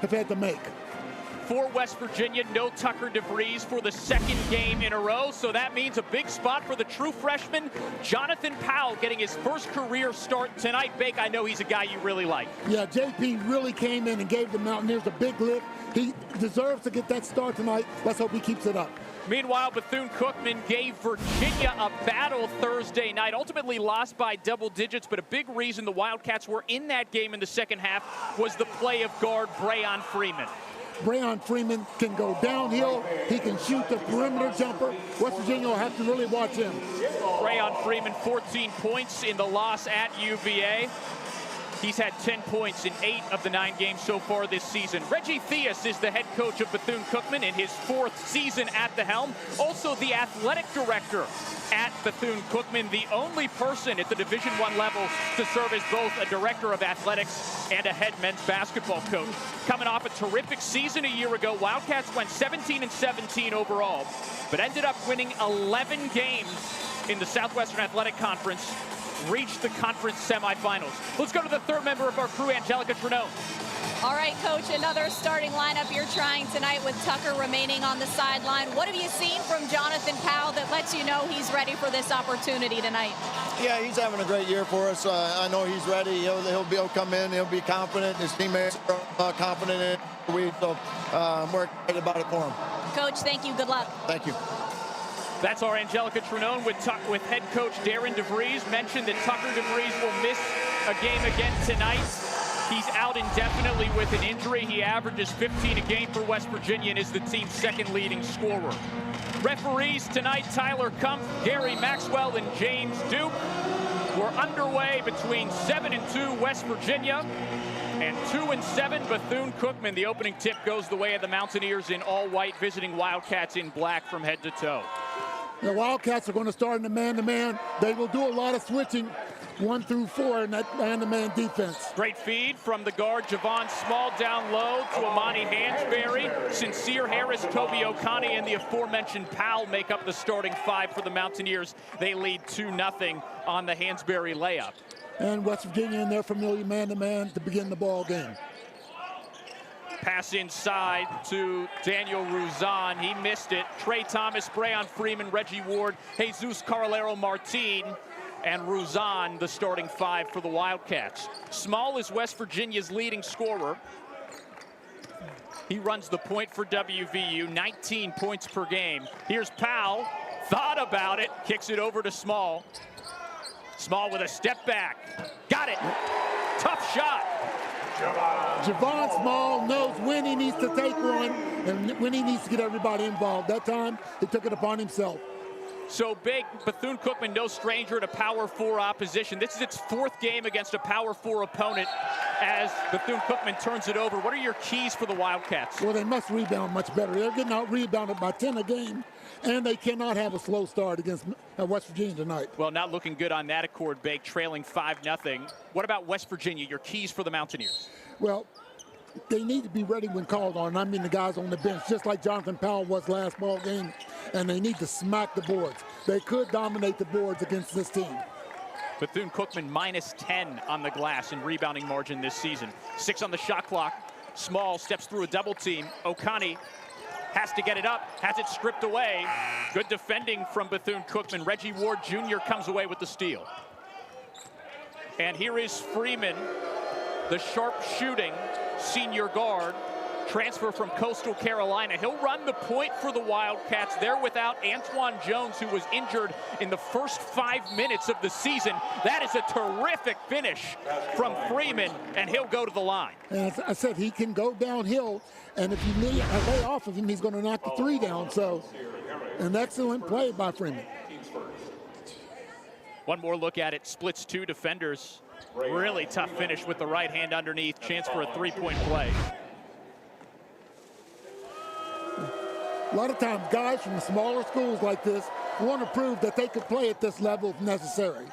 have had to make. For West Virginia, no Tucker DeVries for the second game in a row, so that means a big spot for the true freshman, Jonathan Powell, getting his first career start tonight. Bake, I know he's a guy you really like. Yeah, JP really came in and gave the Mountaineers a big lift. He deserves to get that start tonight. Let's hope he keeps it up. Meanwhile, Bethune-Cookman gave Virginia a battle Thursday night, ultimately lost by double digits, but a big reason the Wildcats were in that game in the second half was the play of guard Brayon Freeman. Brayon Freeman can go downhill. He can shoot the perimeter jumper. West Virginia will have to really watch him. Brayon Freeman, 14 points in the loss at UVA. He's had 10 points in 8 of the 9 games so far this season. Reggie Theus is the head coach of Bethune-Cookman in his 4th season at the helm. Also the athletic director at Bethune-Cookman, the only person at the Division I level to serve as both a director of athletics and a head men's basketball coach. Coming off a terrific season a year ago, Wildcats went 17-17 overall, but ended up winning 11 games in the Southwestern Athletic Conference, reached the conference semifinals. Let's go to the third member of our crew, Angelica Trinone. All right, Coach, another starting lineup you're trying tonight with Tucker remaining on the sideline. What have you seen from Jonathan Powell that lets you know he's ready for this opportunity tonight? Yeah, he's having a great year for us. I know he's ready. He'll come in. He'll be confident. His teammates are confident in it. So we're excited about it for him. Coach, thank you. Good luck. Thank you. That's our Angelica Trinone with head coach Darren DeVries. Mentioned that Tucker DeVries will miss a game again tonight. He's out indefinitely with an injury. He averages 15 a game for West Virginia and is the team's second leading scorer. Referees tonight, Tyler Kumpf, Gary Maxwell, and James Duke. We're underway between 7-2 West Virginia and 2-7 Bethune-Cookman. The opening tip goes the way of the Mountaineers in all white, visiting Wildcats in black from head to toe. The Wildcats are going to start in the man-to-man. They will do a lot of switching 1 through 4 in that man-to-man defense. Great feed from the guard Javon Small down low to Amani Hansberry. Sincere Harris, Toby Okani, and the aforementioned Powell make up the starting 5 for the Mountaineers. They lead 2-0 on the Hansberry layup. And West Virginia in their familiar man-to-man to begin the ball game. Pass inside to Daniel Ruzan. He missed it. Trey Thomas, Brayon Freeman, Reggie Ward, Jesus Carolero Martin, and Ruzan, the starting 5 for the Wildcats. Small is West Virginia's leading scorer. He runs the point for WVU, 19 points per game. Here's Powell, thought about it, kicks it over to Small. Small with a step back. Got it. Tough shot. Javon Small knows when he needs to take one and when he needs to get everybody involved. That time, he took it upon himself. So big, Bethune-Cookman, no stranger to Power 4 opposition. This is its 4th game against a Power 4 opponent as Bethune-Cookman turns it over. What are your keys for the Wildcats? Well, they must rebound much better. They're getting out rebounded by 10 a game, and they cannot have a slow start against West Virginia tonight. Well, not looking good on that accord, Bake, trailing 5-0. What about West Virginia, your keys for the Mountaineers? Well, they need to be ready when called on. I mean, the guys on the bench, just like Jonathan Powell was last ball game, and they need to smack the boards. They could dominate the boards against this team. Bethune-Cookman -10 on the glass in rebounding margin this season. 6 on the shot clock. Small steps through a double team. Okani has to get it up, has it stripped away. Good defending from Bethune-Cookman. Reggie Ward Jr. comes away with the steal. And here is Freeman, the sharp shooting senior guard, transfer from Coastal Carolina. He'll run the point for the Wildcats. They're without Antoine Jones, who was injured in the first 5 minutes of the season. That is a terrific finish from Freeman, and he'll go to the line. And as I said, he can go downhill, and if you need a lay off of him, he's going to knock the 3 down. So, an excellent play by Freeman. One more look at it. Splits 2 defenders. Really tough finish with the right hand underneath. Chance for a 3-point play. A lot of times, guys from smaller schools like this want to prove that they could play at this level if necessary.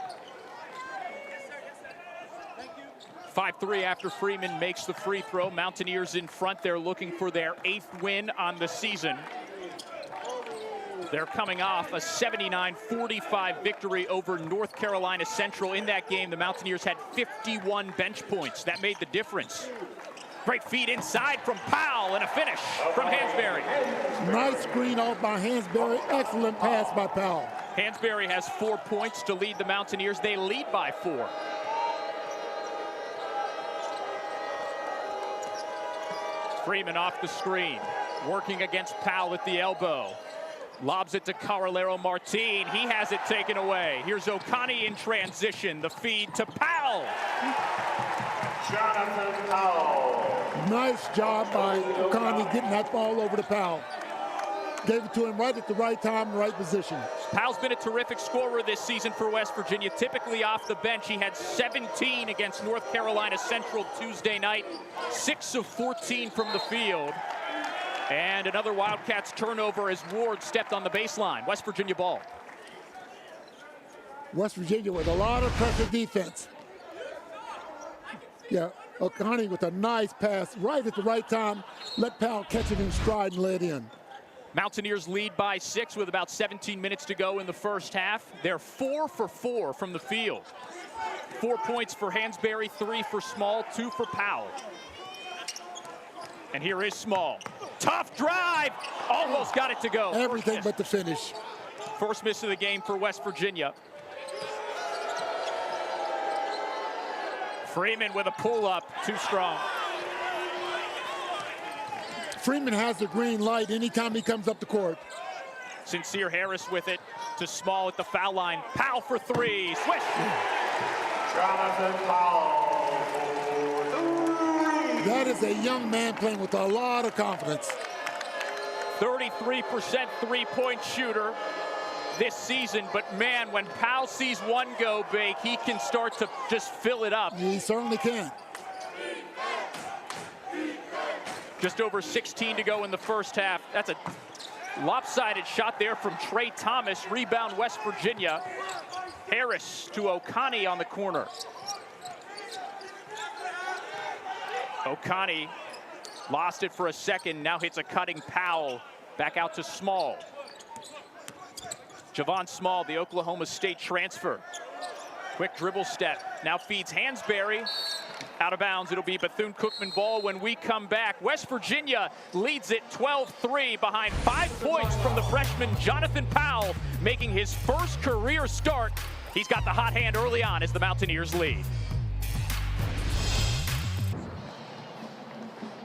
5-3 after Freeman makes the free throw. Mountaineers in front. They're looking for their 8th win on the season. They're coming off a 79-45 victory over North Carolina Central. In that game, the Mountaineers had 51 bench points. That made the difference. Great feed inside from Powell and a finish from Hansberry. Nice screen off by Hansberry. Excellent pass by Powell. Hansberry has 4 points to lead the Mountaineers. They lead by 4. Freeman off the screen, working against Powell at the elbow. Lobs it to Carolero Martin. He has it taken away. Here's Okani in transition. The feed to Powell. Jonathan Powell. Nice job by Okani getting that ball over to Powell. Gave it to him right at the right time, right position. Powell's been a terrific scorer this season for West Virginia. Typically off the bench, he had 17 against North Carolina Central Tuesday night. 6 of 14 from the field. And another Wildcats turnover as Ward stepped on the baseline. West Virginia ball. West Virginia with a lot of pressure defense. Yeah, Okani with a nice pass right at the right time. Let Powell catch it in stride and lay it in. Mountaineers lead by 6 with about 17 minutes to go in the first half. They're 4 for 4 from the field. 4 points for Hansberry, 3 for Small, 2 for Powell. And here is Small. Tough drive, almost got it to go. Everything but the finish. First miss of the game for West Virginia. Freeman with a pull-up, too strong. Freeman has the green light anytime he comes up the court. Sincere Harris with it to Small at the foul line. Powell for 3, swish. Jonathan Powell. That is a young man playing with a lot of confidence. 33% three-point shooter this season, but man, when Powell sees one go, Bake, he can start to just fill it up. He certainly can. Just over 16 to go in the first half. That's a lopsided shot there from Trey Thomas. Rebound West Virginia. Harris to Okani on the corner. Okani lost it for a second, now hits a cutting Powell. Back out to Small. Javon Small, the Oklahoma State transfer. Quick dribble step, now feeds Hansberry. Out of bounds, it'll be Bethune-Cookman ball when we come back. West Virginia leads it 12-3 behind 5 points from the freshman Jonathan Powell, making his first career start. He's got the hot hand early on as the Mountaineers lead.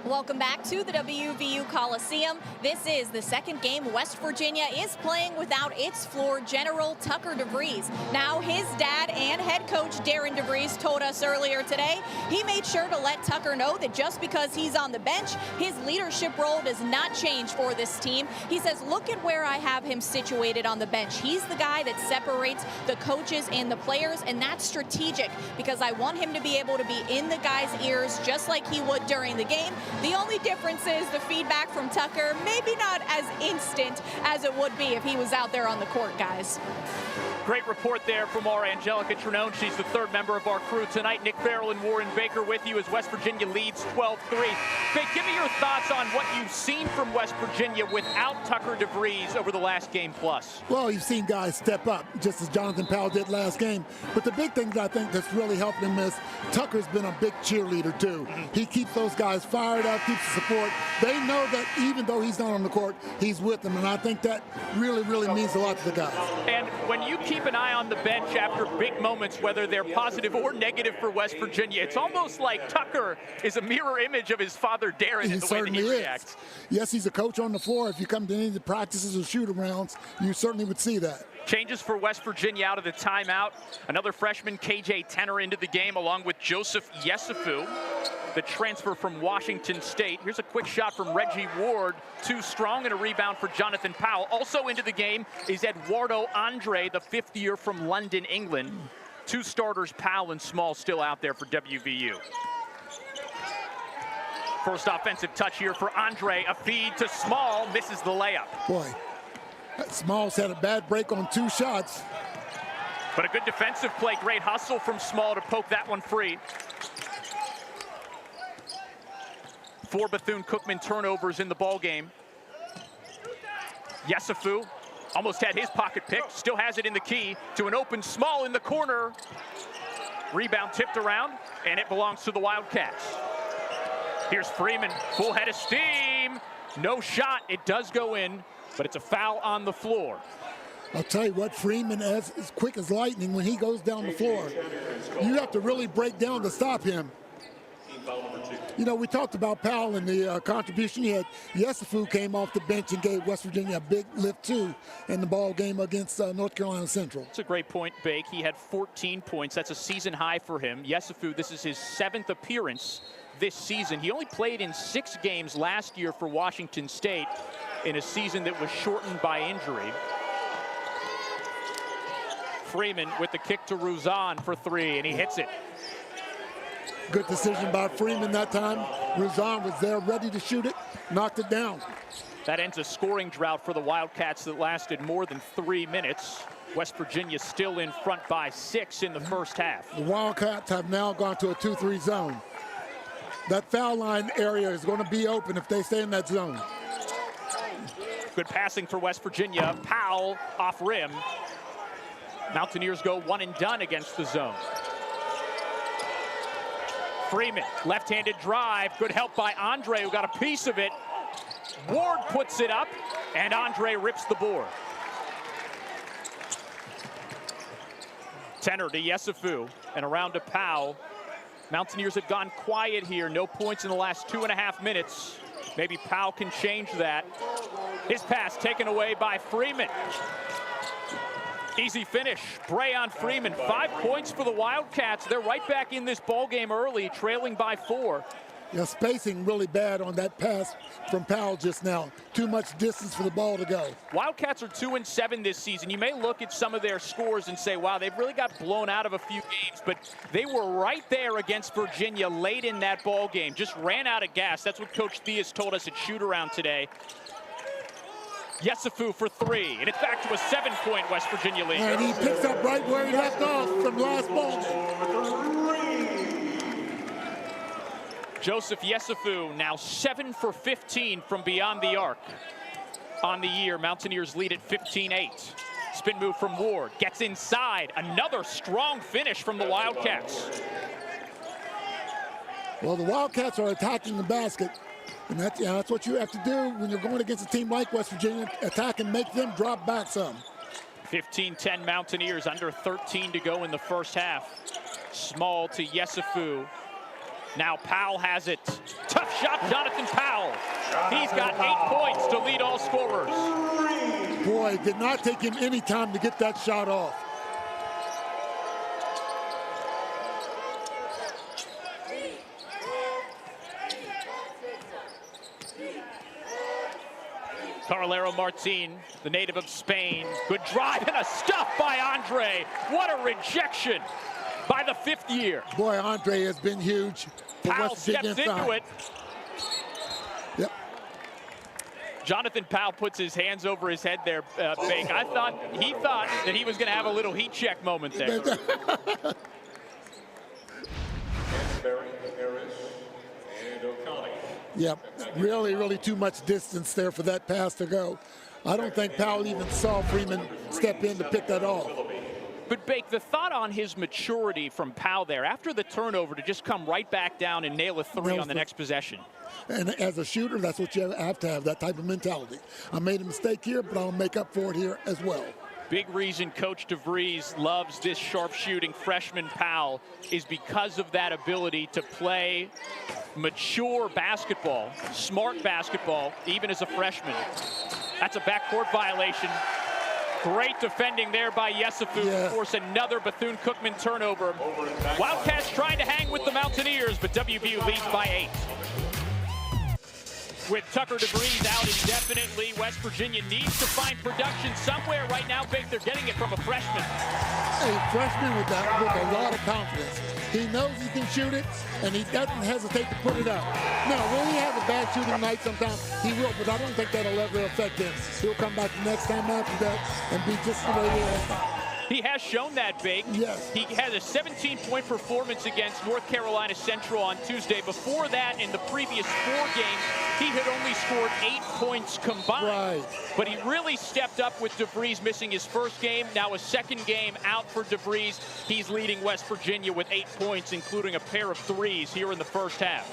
Welcome back to the WVU Coliseum. This is the second game West Virginia is playing without its floor general, Tucker DeVries. Now, his dad and head coach, Darren DeVries, told us earlier today he made sure to let Tucker know that just because he's on the bench, his leadership role does not change for this team. He says, look at where I have him situated on the bench. He's the guy that separates the coaches and the players, and that's strategic because I want him to be able to be in the guys' ears just like he would during the game. The only difference is the feedback from Tucker, maybe not as instant as it would be if he was out there on the court, guys. Great report there from our Angelica Trinone. She's the third member of our crew tonight. Nick Farrell and Warren Baker with you as West Virginia leads 12-3. Big, give me your thoughts on what you've seen from West Virginia without Tucker DeVries over the last game plus. Well, you've seen guys step up, just as Jonathan Powell did last game. But the big thing that I think that's really helped him is Tucker's been a big cheerleader, too. He keeps those guys fired up, keeps the support. They know that even though he's not on the court, he's with them. And I think that really, really means a lot to the guys. And when you keep an eye on the bench after big moments, whether they're positive or negative for West Virginia, it's almost like Tucker is a mirror image of his father, Darren, in the way that he reacts. Yes, he's a coach on the floor. If you come to any of the practices or shoot-arounds, you certainly would see that. Changes for West Virginia out of the timeout. Another freshman, KJ Tenor, into the game, along with Joseph Yesufu, the transfer from Washington State. Here's a quick shot from Reggie Ward. Too strong, and a rebound for Jonathan Powell. Also into the game is Eduardo Andre, the fifth year from London, England. Two starters, Powell and Small, still out there for WVU. First offensive touch here for Andre. A feed to Small, misses the layup. Boy, Small's had a bad break on 2 shots. But a good defensive play. Great hustle from Small to poke that one free. 4 Bethune-Cookman turnovers in the ball game. Yesufu almost had his pocket picked, still has it in the key to an open Small in the corner. Rebound tipped around, and it belongs to the Wildcats. Here's Freeman, full head of steam. No shot, it does go in, but it's a foul on the floor. I'll tell you what, Freeman is quick as lightning when he goes down the floor. You have to really break down to stop him. You know, we talked about Powell and the contribution he had. Yesufu came off the bench and gave West Virginia a big lift, too, in the ball game against North Carolina Central. That's a great point, Bake. He had 14 points. That's a season high for him. Yesufu, this is his 7th appearance this season. He only played in 6 games last year for Washington State in a season that was shortened by injury. Freeman with the kick to Ruzan for 3, and he hits it. Good decision by Freeman that time. Ruzan was there ready to shoot it, knocked it down. That ends a scoring drought for the Wildcats that lasted more than 3 minutes. West Virginia still in front by 6 in the first half. The Wildcats have now gone to a 2-3 zone. That foul line area is going to be open if they stay in that zone. Good passing for West Virginia. Powell off rim. Mountaineers go 1 and done against the zone. Freeman, left-handed drive. Good help by Andre, who got a piece of it. Ward puts it up, and Andre rips the board. Tenor to Yesufu, and around to Powell. Mountaineers have gone quiet here. No points in the last 2.5 minutes. Maybe Powell can change that. His pass taken away by Freeman. Easy finish. Bray on Freeman. 5 points for the Wildcats. They're right back in this ball game early, trailing by 4. Yeah, spacing really bad on that pass from Powell just now. Too much distance for the ball to go. Wildcats are 2-7 this season. You may look at some of their scores and say, wow, they've really got blown out of a few games, but they were right there against Virginia late in that ball game. Just ran out of gas. That's what Coach Theus told us at shoot-around today. Yesufu for 3, and it's back to a 7-point West Virginia lead. And he picks up right where he left off from last ball game. Joseph Yesufu now 7 for 15 from beyond the arc. On the year, Mountaineers lead at 15-8. Spin move from Ward, gets inside. Another strong finish from the Wildcats. Well, the Wildcats are attacking the basket. And that's what you have to do when you're going against a team like West Virginia. Attack and make them drop back some. 15-10 Mountaineers, under 13 to go in the first half. Small to Yesufu. Now Powell has it. Tough shot, Jonathan Powell. He's got 8 points to lead all scorers. Boy, it did not take him any time to get that shot off. Carlero Martin, the native of Spain. Good drive and a stuff by Andre. What a rejection by the 5th year. Boy, Andre has been huge. Powell steps into it. Yep. Jonathan Powell puts his hands over his head there, Bake. He thought that he was going to have a little heat check moment there. Yep, really too much distance there for that pass to go. I don't think Powell even saw Freeman step in to pick that off. But Bake, the thought on his maturity from Powell there, after the turnover, to just come right back down and nail a 3 on the next possession. And as a shooter, that's what you have to have, that type of mentality. I made a mistake here, but I'll make up for it here as well. Big reason Coach DeVries loves this sharpshooting freshman Powell is because of that ability to play mature basketball, smart basketball, even as a freshman. That's a backcourt violation. Great defending there by Yesufu to force another Bethune-Cookman turnover. Wildcats trying to hang with the Mountaineers, but WVU leads by 8. With Tucker DeVries out indefinitely, West Virginia needs to find production somewhere right now. Big, they're getting it from a freshman. A freshman with a lot of confidence. He knows he can shoot it, and he doesn't hesitate to put it up. Now, will he have a bad shooting night sometimes? He will, but I don't think that'll ever affect him. He'll come back the next time after that and be just the way he is. He has shown that, Big. Yes. He had a 17-point performance against North Carolina Central on Tuesday. Before that, in the previous 4 games, he had only scored 8 points combined. Right. But he really stepped up with DeVries missing his first game. Now a second game out for DeVries. He's leading West Virginia with 8 points, including a pair of 3s here in the first half.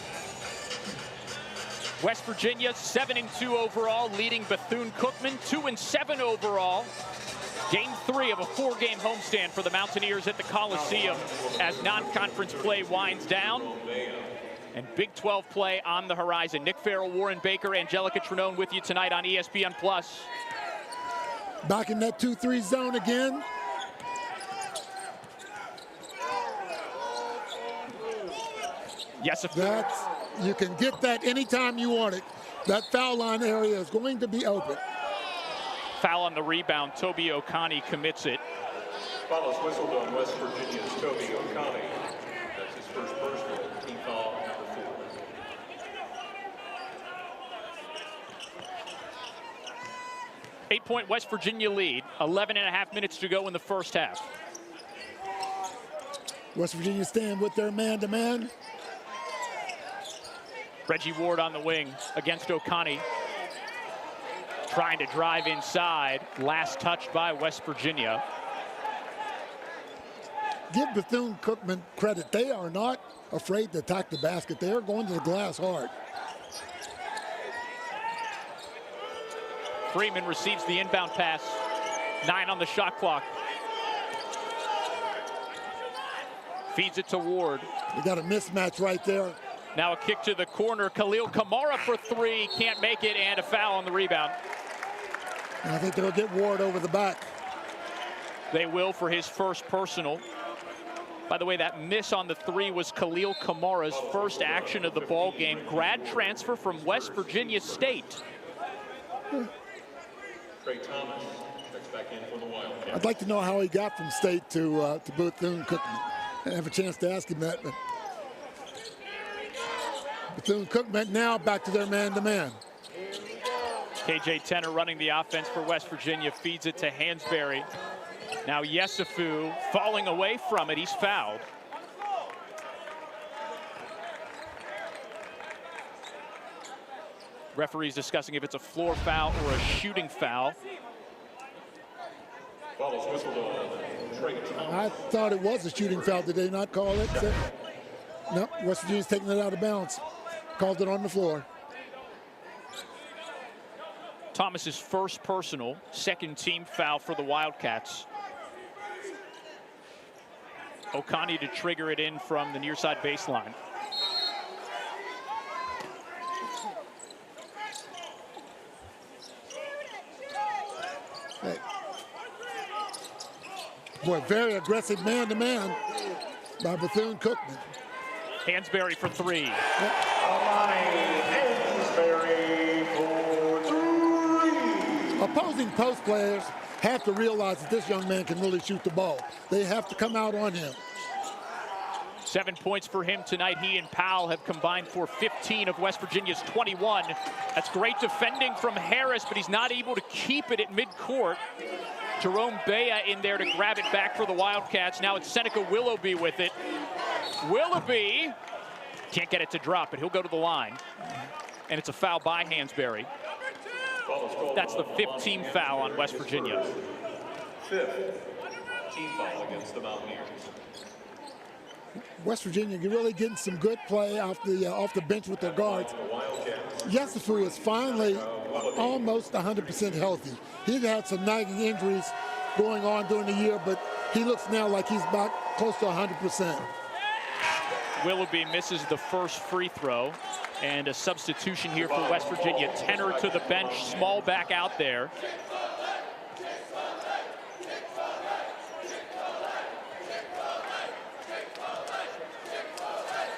West Virginia 7-2 overall, leading Bethune-Cookman 2-7 overall. Game 3 of a 4-game homestand for the Mountaineers at the Coliseum as non-conference play winds down. And Big 12 play on the horizon. Nick Farrell, Warren Baker, Angelica Trinone with you tonight on ESPN+. Back in that 2-3 zone again. Yes, you can get that anytime you want it. That foul line area is going to be open. Foul on the rebound. Toby Okani commits it. Foul is whistled on West Virginia's Toby Okani. That's his first personal, team foul number 4. 8-point West Virginia lead. 11.5 minutes to go in the first half. West Virginia staying with their man-to-man. Reggie Ward on the wing against Okani. Trying to drive inside. Last touch by West Virginia. Give Bethune-Cookman credit. They are not afraid to attack the basket. They are going to the glass hard. Freeman receives the inbound pass. 9 on the shot clock. Feeds it to Ward. We got a mismatch right there. Now a kick to the corner. Khalil Kamara for 3. Can't make it, and a foul on the rebound. And I think they'll get Ward over the back. They will for his first personal. By the way, that miss on the 3 was Khalil Kamara's first action of the ball game. Grad transfer from West Virginia State. Trey Thomas checks back in for the Wildcats. I'd like to know how he got from State to Bethune-Cookman. I didn't have a chance to ask him that. But Bethune-Cookman now back to their man-to-man. KJ Tenner running the offense for West Virginia, feeds it to Hansberry. Now Yesufu falling away from it. He's fouled. Referees discussing if it's a floor foul or a shooting foul. Foul is whistled on Trey Thomas. I thought it was a shooting foul. Did they not call it? No, West Virginia's taking it out of bounds. Called it on the floor. Thomas's first personal, second team foul for the Wildcats. Okani to trigger it in from the near side baseline. Hey. Boy, very aggressive man-to-man by Bethune-Cookman. Hansberry for 3. Hansberry for 3. Opposing post players have to realize that this young man can really shoot the ball. They have to come out on him. 7 points for him tonight. He and Powell have combined for 15 of West Virginia's 21. That's great defending from Harris, but he's not able to keep it at midcourt. Jerome Bea in there to grab it back for the Wildcats. Now it's Seneca Willoughby with it. Willoughby can't get it to drop, but he'll go to the line. And it's a foul by Hansberry. That's the 15th foul on West Virginia. 5th team foul against the Mountaineers. West Virginia, you're really getting some good play off the bench with their guards. Yesufu is finally almost 100% healthy. He's had some nagging injuries going on during the year, but he looks now like he's back close to 100%. Willoughby misses the first free throw, and a substitution here for West Virginia. Tenner to the bench, Small back out there.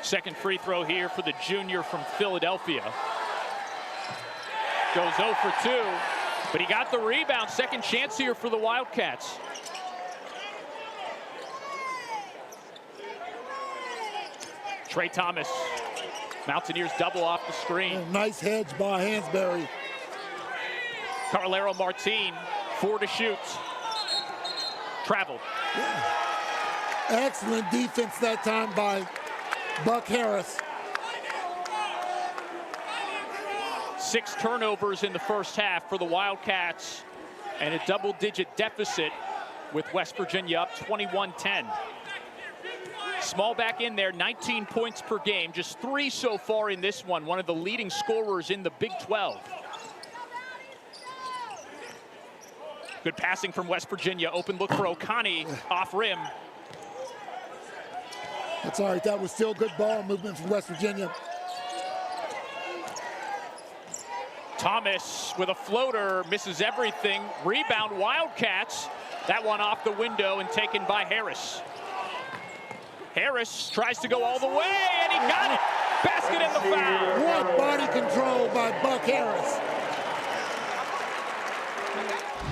Second free throw here for the junior from Philadelphia. Goes 0 for 2, but he got the rebound. Second chance here for the Wildcats. Trey Thomas. Mountaineers double off the screen. Nice hedge by Hansberry. Carlero Martin, 4 to shoot. Traveled. Yeah. Excellent defense that time by Buck Harris. 6 turnovers in the first half for the Wildcats, and a double-digit deficit with West Virginia up 21-10. Small back in there, 19 points per game, just 3 so far in this one. One of the leading scorers in the Big 12. Good passing from West Virginia. Open look for Okani off rim. That's all right. That was still good ball movement from West Virginia. Thomas with a floater, misses everything. Rebound, Wildcats. That one off the window and taken by Harris. Harris tries to go all the way, and he got it. Basket and the foul. What body control by Buck Harris.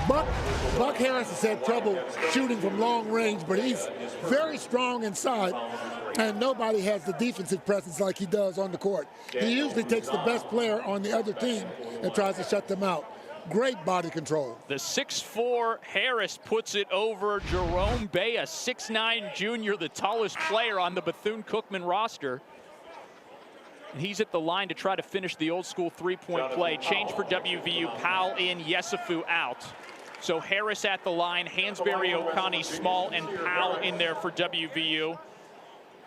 Buck Harris has had trouble shooting from long range, but he's very strong inside, and nobody has the defensive presence like he does on the court. He usually takes the best player on the other team and tries to shut them out. Great body control. The 6'4" Harris puts it over Jerome Bea, 6'9" junior, the tallest player on the Bethune-Cookman roster. And he's at the line to try to finish the old school three-point play. Change for WVU, Powell in, Yesufu out. So Harris at the line, Hansberry, Okani, Small, and Powell in there for WVU.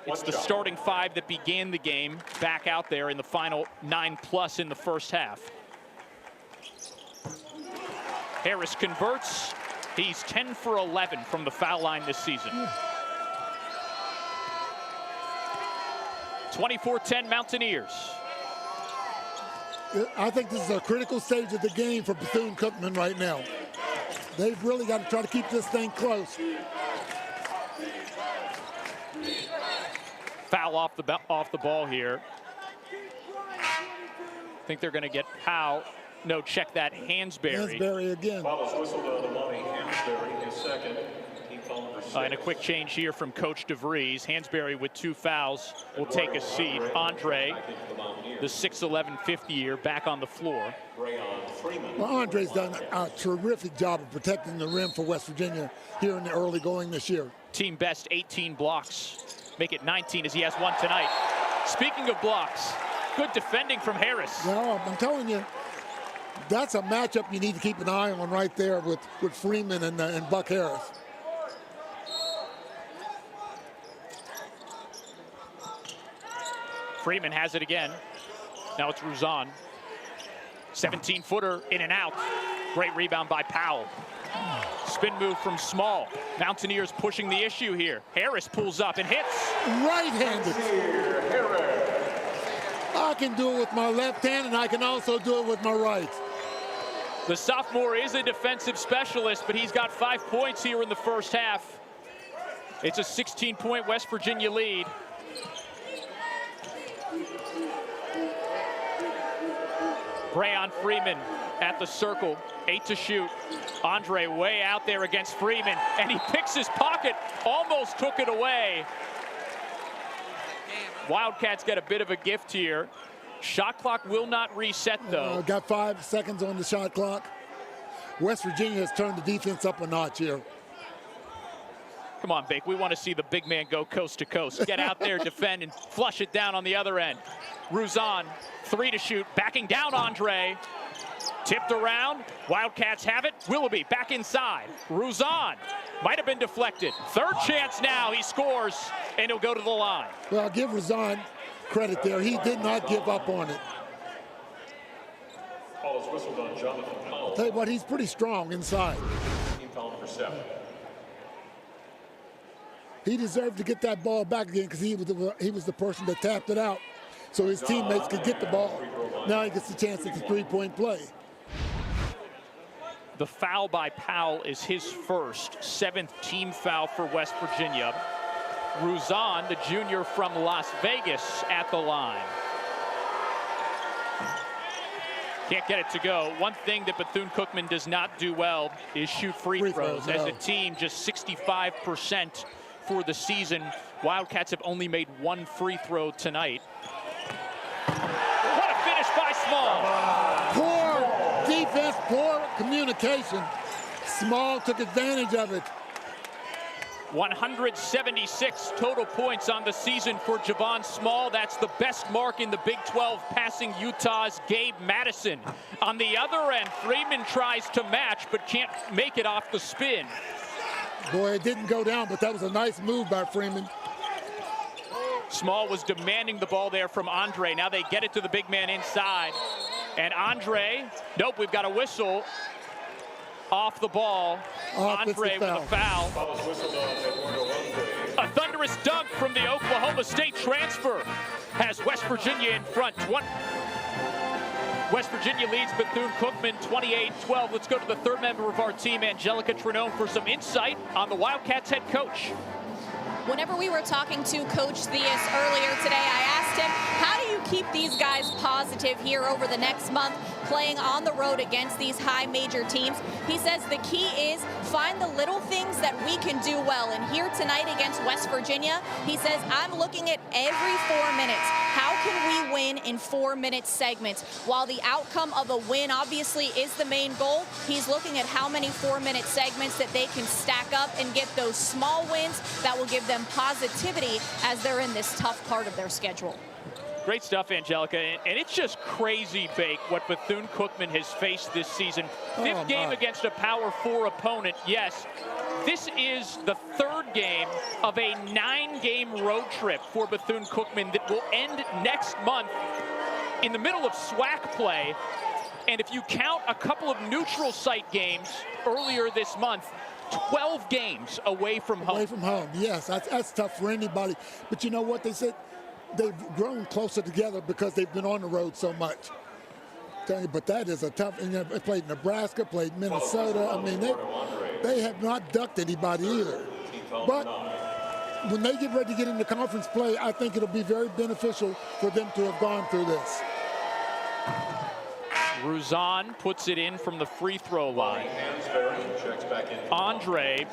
It's the starting 5 that began the game back out there in the final 9+ in the first half. Harris converts. He's 10 for 11 from the foul line this season. 24-10 Mountaineers. I think this is a critical stage of the game for Bethune-Cookman right now. They've really got to try to keep this thing close. Foul off the ball here. I think they're going to get Powell. No, check that, Hansberry. Hansberry again. Foul is whistled on the money. Hansberry, his second. Team foul number 6. And a quick change here from Coach DeVries. Hansberry with 2 fouls will take a seat. Andre, the 6'11", 50-year, back on the floor. Well, Andre's done a terrific job of protecting the rim for West Virginia here in the early going this year. Team best 18 blocks. Make it 19 as he has one tonight. Speaking of blocks, good defending from Harris. Well, I'm telling you, that's a matchup you need to keep an eye on right there with Freeman and Buck Harris. Freeman has it again. Now it's Ruzan. 17-footer in and out. Great rebound by Powell. Spin move from Small. Mountaineers pushing the issue here. Harris pulls up and hits. Right-handed. I can do it with my left hand, and I can also do it with my right. The sophomore is a defensive specialist, but he's got 5 points here in the first half. It's a 16-point West Virginia lead. Brayon Freeman at the circle, 8 to shoot. Andre way out there against Freeman, and he picks his pocket, almost took it away. Wildcats get a bit of a gift here. Shot clock will not reset, though. Got 5 seconds on the shot clock. West Virginia has turned the defense up a notch here. Come on, Bake. We want to see the big man go coast to coast. Get out there, defend, and flush it down on the other end. Ruzan, 3 to shoot, backing down Andre. Tipped around. Wildcats have it. Willoughby back inside. Ruzan might have been deflected. Third chance now. He scores, and he'll go to the line. Well, I'll give Ruzan credit there. He did not give up on it. Foul is whistled on Jonathan Powell. Tell you what, he's pretty strong inside. Team foul number 7. He deserved to get that ball back again because he was the person that tapped it out so his teammates could get the ball. Now he gets the chance at the three-point play. The foul by Powell is his first, 7th team foul for West Virginia. Ruzan, the junior from Las Vegas, at the line. Can't get it to go. One thing that Bethune-Cookman does not do well is shoot free throws. As a team, just 65% for the season. Wildcats have only made 1 free throw tonight. What a finish by Small. Poor defense, poor communication. Small took advantage of it. 176 total points on the season for Javon Small. That's the best mark in the Big 12, passing Utah's Gabe Madison. On the other end, Freeman tries to match but can't make it off the spin. Boy, it didn't go down, but that was a nice move by Freeman. Small was demanding the ball there from Andre. Now they get it to the big man inside. And Andre, nope, we've got a whistle off the ball. Andre with a foul. A thunderous dunk from the Oklahoma State transfer has West Virginia in front. West Virginia leads Bethune-Cookman 28-12. Let's go to the third member of our team, Angelica Trinone, for some insight on the Wildcats head coach. Whenever we were talking to Coach Theus earlier today, I asked him, how do you keep these guys positive here over the next month playing on the road against these high major teams? He says the key is find the little things that we can do well. And here tonight against West Virginia, he says, I'm looking at every 4 minutes. How can we win in 4-minute segments? While the outcome of a win obviously is the main goal, he's looking at how many 4-minute segments that they can stack up and get those small wins that will give them positivity as they're in this tough part of their schedule. Great stuff, Angelica, and it's just crazy, Bake, what Bethune-Cookman has faced this season. Fifth game against a Power 4 opponent, yes. This is the third game of a 9-game road trip for Bethune-Cookman that will end next month in the middle of SWAC play. And if you count a couple of neutral site games earlier this month, 12 games away from home. Away from home, yes. That's tough for anybody. But you know what they said? They've grown closer together because they've been on the road so much. But that is a tough, and they played Nebraska, played Minnesota. I mean, they have not ducked anybody either. But when they get ready to get into conference play, I think it'll be very beneficial for them to have gone through this. Ruzan puts it in from the free throw line. Andre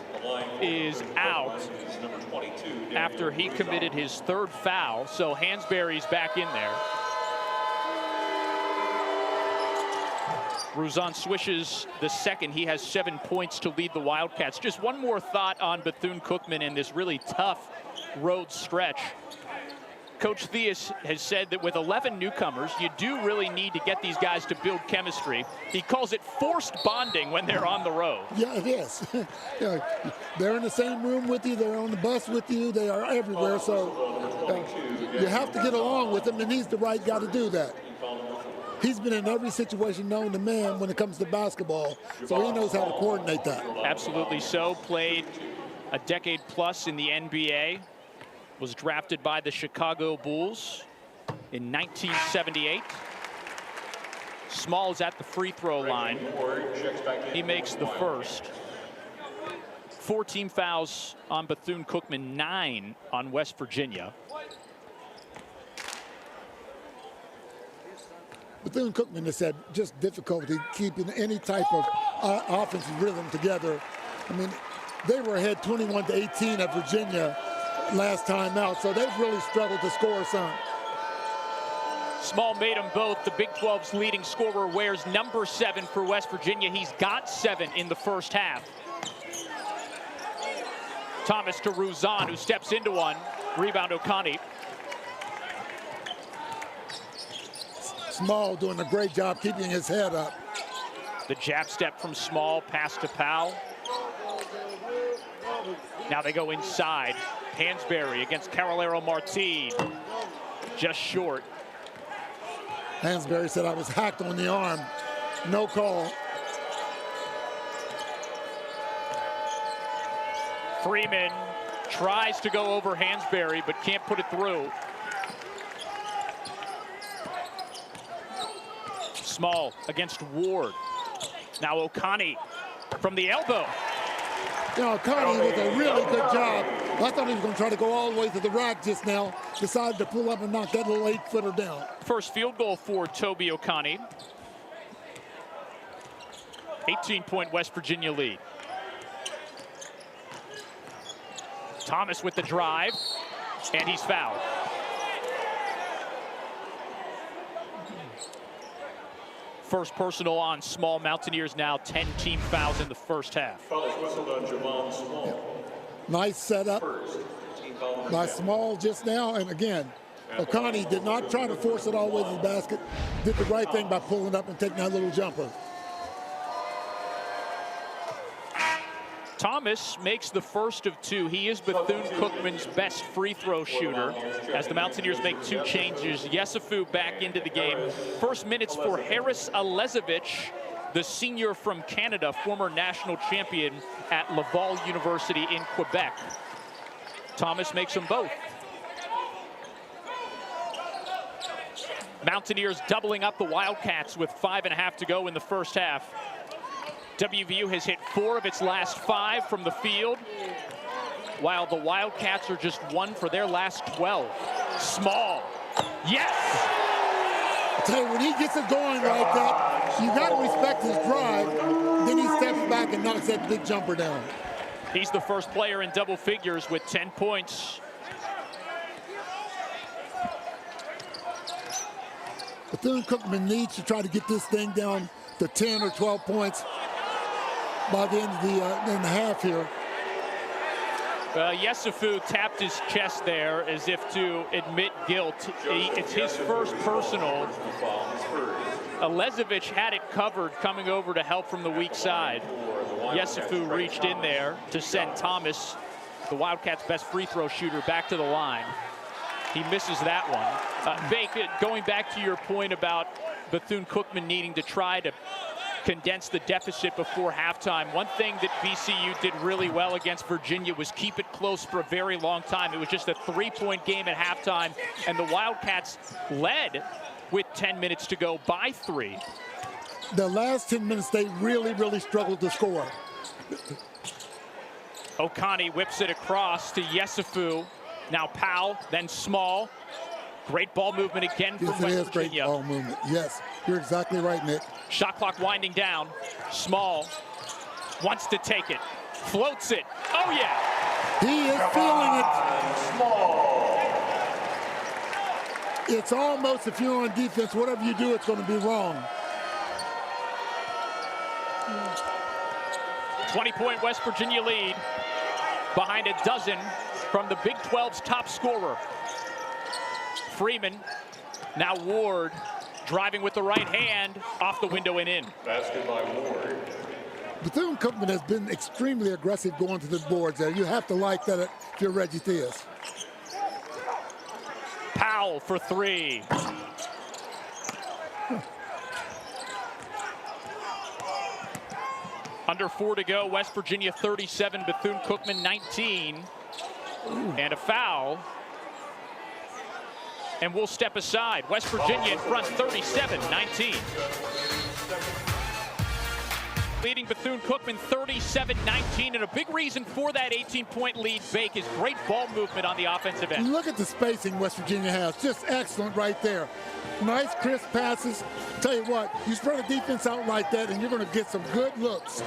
is out after he committed his third foul, so Hansberry's back in there. Ruzan swishes the second. He has 7 points to lead the Wildcats. Just one more thought on Bethune-Cookman in this really tough road stretch. Coach Theus has said that with 11 newcomers, you do really need to get these guys to build chemistry. He calls it forced bonding when they're on the road. Yeah, it is. They're in the same room with you. They're on the bus with you. They are everywhere. So you have to get along with them, and he's the right guy to do that. He's been in every situation known to man when it comes to basketball, so he knows how to coordinate that. Absolutely so. Played a decade plus in the NBA. Was drafted by the Chicago Bulls in 1978. Small is at the free throw line. He makes the first. 4 team fouls on Bethune-Cookman, 9 on West Virginia. Bethune-Cookman has had just difficulty keeping any type of offensive rhythm together. I mean, they were ahead 21-18 at Virginia last time out, so they've really struggled to score some. Small made them both. The Big 12's leading scorer wears number 7 for West Virginia. He's got 7 in the first half. Thomas to Ruzan, who steps into one. Rebound Okani. Small doing a great job keeping his head up. The jab step from Small, pass to Powell. Now they go inside. Hansberry against Carolero Martin. Just short. Hansberry said, I was hacked on the arm. No call. Freeman tries to go over Hansberry, but can't put it through. Small against Ward. Now Okani from the elbow. You know, Okani with a really good job. I thought he was going to try to go all the way to the rack just now. Decided to pull up and knock that little 8-footer down. First field goal for Toby Okani. 18-point West Virginia lead. Thomas with the drive, and he's fouled. First personal on Small. Mountaineers now 10 team fouls in the first half. Foul is whistled on Javon Small. Nice setup by Small just now. And again, Okani did not try to force it all the way to the basket. Did the right thing by pulling up and taking that little jumper. Thomas makes the first of two. He is Bethune-Cookman's best free throw shooter as the Mountaineers make two changes. Yesufu back into the game. First minutes for Harris Alezevich, the senior from Canada, former national champion at Laval University in Quebec. Thomas makes them both. Mountaineers doubling up the Wildcats with 5.5 to go in the first half. WVU has hit 4 of its last 5 from the field, while the Wildcats are just 1 for their last 12. Small. Yes! I tell you, when he gets it going like that, you got to respect his drive. Then he steps back and knocks that big jumper down. He's the first player in double figures with 10 points. Bethune-Cookman needs to try to get this thing down to 10 or 12 points by the end of the half here. Yesufu tapped his chest there as if to admit guilt. It's his first personal. Alezevich had it covered coming over to help from the weak side. Yesufu reached in there to send Thomas, the Wildcats' best free throw shooter, back to the line. He misses that one. Bake, going back to your point about Bethune-Cookman needing to try to condense the deficit before halftime. One thing that VCU did really well against Virginia was keep it close for a very long time. It was just a 3-point game at halftime, and the Wildcats led with 10 minutes to go by 3. The last 10 minutes, they really struggled to score. Okani whips it across to Yesufu. Now Powell, then Small. Great ball movement again from West Virginia. Great ball movement. Yes, you're exactly right, Nick. Shot clock winding down. Small wants to take it. Floats it. Oh, yeah. He is feeling it. It's almost, if you're on defense, whatever you do, it's going to be wrong. 20-point West Virginia lead behind a dozen from the Big 12's top scorer. Freeman, now Ward, driving with the right hand, off the window and in. Basket by Ward. Bethune-Cookman has been extremely aggressive going to the boards there. You have to like that if you're Reggie Theus. Powell for 3. Under 4 to go, West Virginia 37, Bethune-Cookman 19. And a foul. And we'll step aside. West Virginia in front 37-19. Leading Bethune-Cookman 37-19, and a big reason for that 18-point lead, Bake, is great ball movement on the offensive end. Look at the spacing West Virginia has. Just excellent right there. Nice, crisp passes. Tell you what, you spread a defense out like that, and you're going to get some good looks.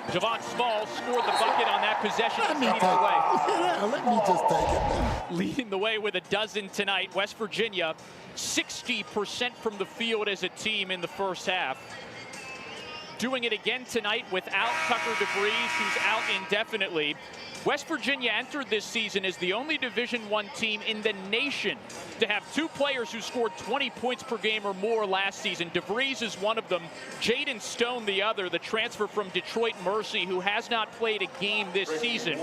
Javon Small scored the bucket on that possession. Let me just take it. Leading the way with a dozen tonight. West Virginia, 60% from the field as a team in the first half. Doing it again tonight without Tucker DeVries, who's out indefinitely. West Virginia entered this season as the only Division I team in the nation to have 2 players who scored 20 points per game or more last season. DeVries is one of them, Jaden Stone the other, the transfer from Detroit Mercy, who has not played a game this season.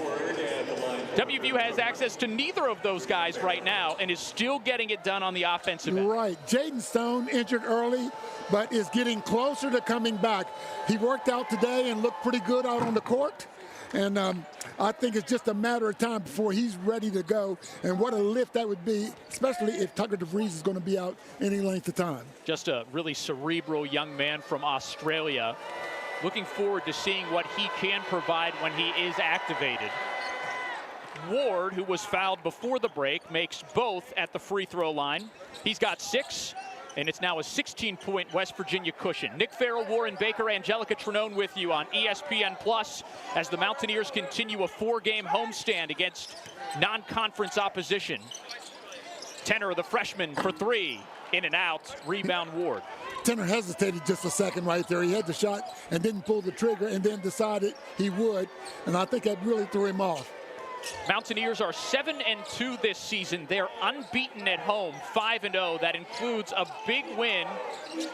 WVU has access to neither of those guys right now and is still getting it done on the offensive end. Right. Jaden Stone injured early, but is getting closer to coming back. He worked out today and looked pretty good out on the court. And I think it's just a matter of time before he's ready to go. And what a lift that would be, especially if Tucker DeVries is going to be out any length of time. Just a really cerebral young man from Australia. Looking forward to seeing what he can provide when he is activated. Ward, who was fouled before the break, makes both at the free throw line. He's got 6. And it's now a 16-point West Virginia cushion. Nick Farrell, Warren Baker, Angelica Trinone with you on ESPN Plus as the Mountaineers continue a 4-game homestand against non-conference opposition. Tenor, the freshman, for 3. In and out. Rebound Ward. Tenor hesitated just a second right there. He had the shot and didn't pull the trigger and then decided he would. And I think that really threw him off. Mountaineers are 7-2 this season. They're unbeaten at home, 5-0. That includes a big win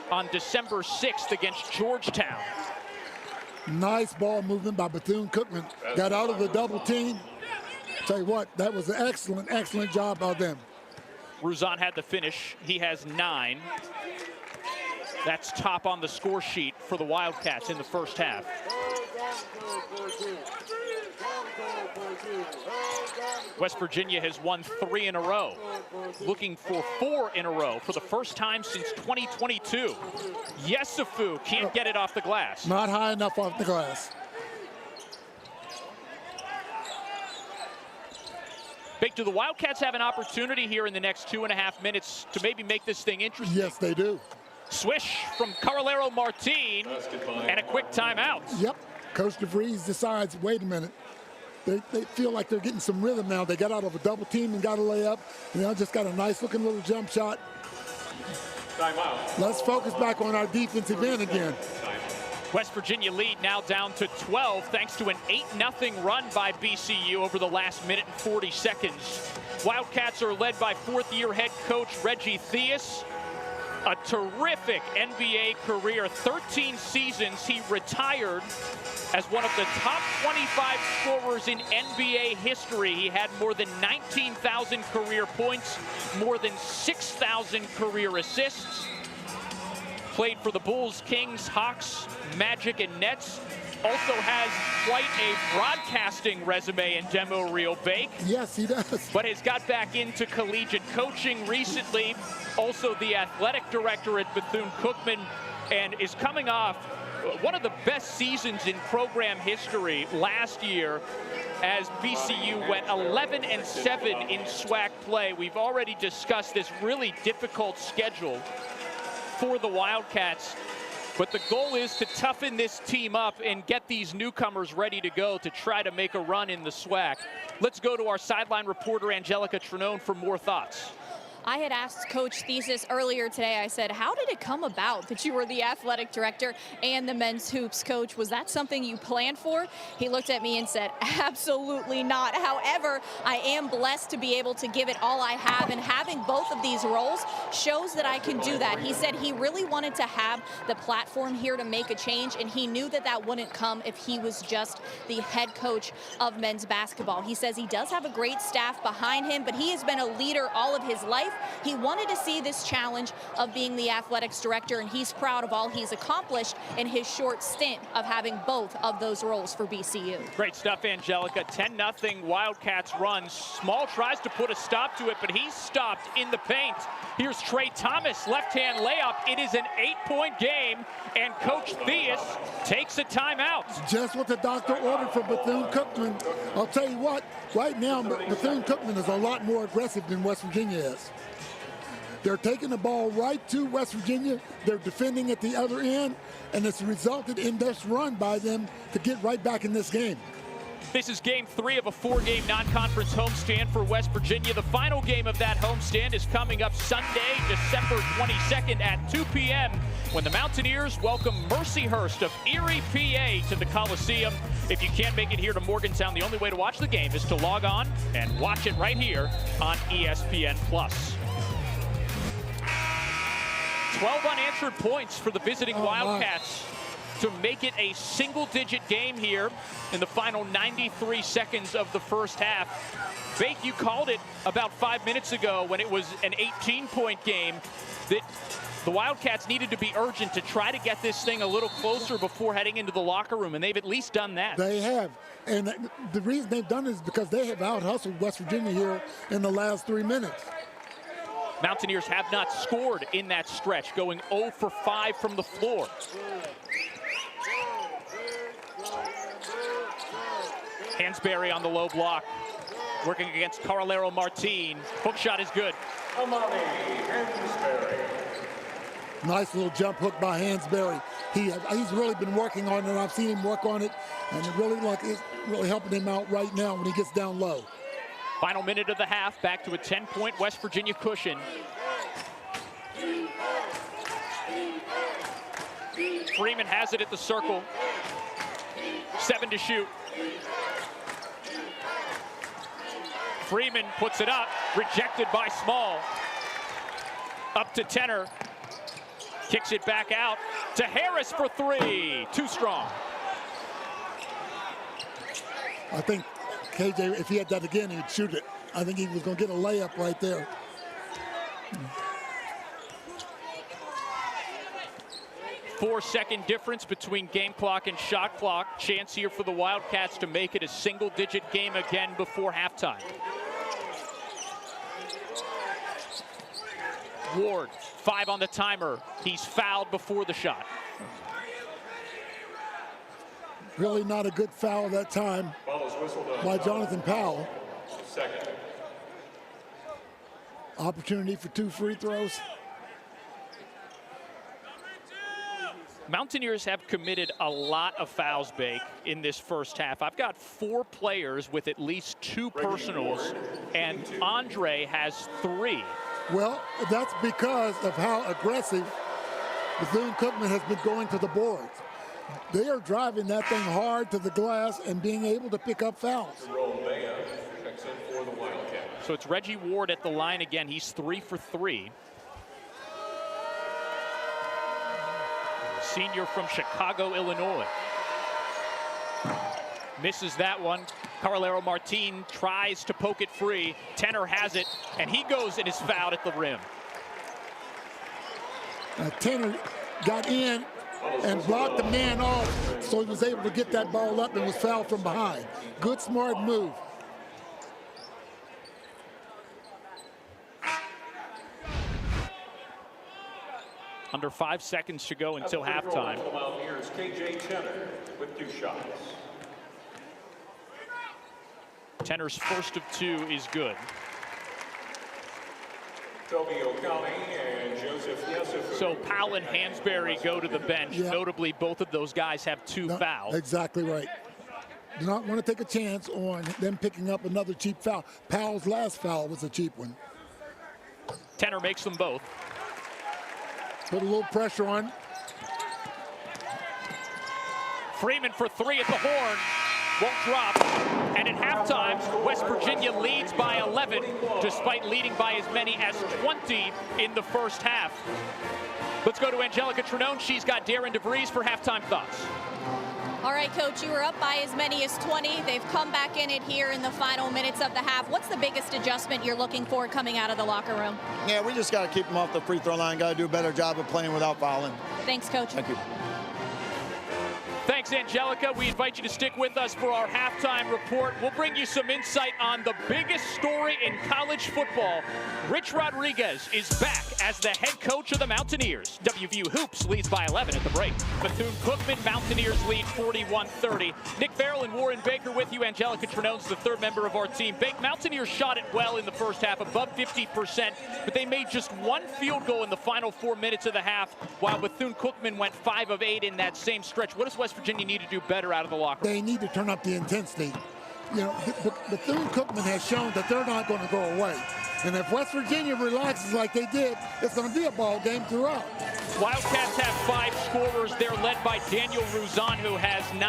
on December 6th against Georgetown. Nice ball movement by Bethune-Cookman. Got out of the double team. Tell you what, that was an excellent, excellent job by them. Ruzan had the finish. He has 9. That's top on the score sheet for the Wildcats in the first half. West Virginia has won 3 in a row, looking for 4 in a row for the first time since 2022. Yesufu can't get it off the glass. Not high enough off the glass. Big, do the Wildcats have an opportunity here in the next 2.5 minutes to maybe make this thing interesting? Yes, they do. Swish from Carolero Martin and a quick timeout. Yep. Coach DeVries decides, wait a minute. They feel like they're getting some rhythm now. They got out of a double team and got a layup. Just got a nice looking little jump shot. Timeout. Let's focus back on our defensive end again. West Virginia lead now down to 12 thanks to an 8-0 run by BCU over the last minute and 40 seconds. Wildcats are led by 4th-year head coach Reggie Theus. A terrific NBA career, 13 seasons. He retired as one of the top 25 scorers in NBA history. He had more than 19,000 career points, more than 6,000 career assists. Played for the Bulls, Kings, Hawks, Magic, and Nets. Also has quite a broadcasting resume in Demo Real Bake. Yes, he does. But has got back into collegiate coaching recently. Also the athletic director at Bethune-Cookman, and is coming off one of the best seasons in program history last year as BCU went 11-7 in SWAC play. We've already discussed this really difficult schedule for the Wildcats. But the goal is to toughen this team up and get these newcomers ready to go to try to make a run in the SWAC. Let's go to our sideline reporter, Angelica Tranone, for more thoughts. I had asked Coach Thesis earlier today, I said, how did it come about that you were the athletic director and the men's hoops coach? Was that something you planned for? He looked at me and said, absolutely not. However, I am blessed to be able to give it all I have, and having both of these roles shows that I can do that. He said he really wanted to have the platform here to make a change, and he knew that that wouldn't come if he was just the head coach of men's basketball. He says he does have a great staff behind him, but he has been a leader all of his life. He wanted to see this challenge of being the athletics director, and he's proud of all he's accomplished in his short stint of having both of those roles for BCU. Great stuff, Angelica. 10-0 Wildcats run. Small tries to put a stop to it, but he's stopped in the paint. Here's Trey Thomas, left-hand layup. It is an 8-point game, and Coach Theus takes a timeout. Just what the doctor ordered for Bethune-Cookman. I'll tell you what, right now, Bethune-Cookman is a lot more aggressive than West Virginia is. They're taking the ball right to West Virginia. They're defending at the other end, and it's resulted in this run by them to get right back in this game. This is game 3 of a 4-game non-conference homestand for West Virginia. The final game of that homestand is coming up Sunday, December 22nd at 2 p.m. when the Mountaineers welcome Mercyhurst of Erie, PA to the Coliseum. If you can't make it here to Morgantown, the only way to watch the game is to log on and watch it right here on ESPN+. 12 unanswered points for the visiting Wildcats to make it a single-digit game here in the final 93 seconds of the first half. Bake, you called it about 5 minutes ago when it was an 18-point game that the Wildcats needed to be urgent to try to get this thing a little closer before heading into the locker room, and they've at least done that. They have, and the reason they've done it is because they have out-hustled West Virginia here in the last 3 minutes. Mountaineers have not scored in that stretch, going 0 for 5 from the floor. Hansberry on the low block, working against Carolero Martin. Hook shot is good. Amani Hansberry. Nice little jump hook by Hansberry. He's really been working on it. I've seen him work on it, and it it's really helping him out right now when he gets down low. Final minute of the half, back to a 10-point West Virginia cushion. Freeman has it at the circle. 7 to shoot. Freeman puts it up, rejected by Small. Up to Tenor. Kicks it back out to Harris for 3. Too strong. I think KJ, if he had that again, he'd shoot it. I think he was going to get a layup right there. 4-second difference between game clock and shot clock. Chance here for the Wildcats to make it a single-digit game again before halftime. Ward, 5 on the timer. He's fouled before the shot. Really not a good foul that time by Jonathan Powell. Second. Opportunity for 2 free throws. Mountaineers have committed a lot of fouls, Bake, in this first half. I've got 4 players with at least 2 personals, and Andre has 3. Well, that's because of how aggressive Bethune-Cookman has been going to the boards. They are driving that thing hard to the glass and being able to pick up fouls. So it's Reggie Ward at the line again. He's 3 for 3. Senior from Chicago, Illinois. Misses that one. Carlero Martin tries to poke it free. Tenor has it, and he goes and is fouled at the rim. Tenor got in and blocked the man off, so he was able to get that ball up and was fouled from behind. Good, smart move. Under 5 seconds to go until halftime. Here's KJ Tenor with 2 shots. Tenor's first of 2 is good. Toby O'Connell and Joseph Yesufu. So Powell and Hansberry go to the bench. Yeah. Notably, both of those guys have 2 fouls. Exactly right. Do not want to take a chance on them picking up another cheap foul. Powell's last foul was a cheap one. Tenor makes them both. Put a little pressure on. Freeman for 3 at the horn. Won't drop. And at halftime, West Virginia leads by 11, despite leading by as many as 20 in the first half. Let's go to Angelica Trinone. She's got Darren DeVries for halftime thoughts. All right, Coach, you were up by as many as 20. They've come back in it here in the final minutes of the half. What's the biggest adjustment you're looking for coming out of the locker room? Yeah, we just got to keep them off the free throw line. Got to do a better job of playing without fouling. Thanks, Coach. Thank you. Thanks, Angelica. We invite you to stick with us for our halftime report. We'll bring you some insight on the biggest story in college football. Rich Rodriguez is back as the head coach of the Mountaineers. WVU Hoops leads by 11 at the break. Bethune-Cookman Mountaineers lead 41-30. Nick Farrell and Warren Baker with you. Angelica Trinone's the 3rd member of our team. Mountaineers shot it well in the first half, above 50%, but they made just 1 field goal in the final 4 minutes of the half, while Bethune-Cookman went 5 of 8 in that same stretch. What does West Virginia need to do better out of the locker room? They need to turn up the intensity. You know, Bethune-Cookman has shown that they're not going to go away. And if West Virginia relaxes like they did, it's going to be a ball game throughout. Wildcats have 5 scorers. They're led by Daniel Ruzan, who has 9.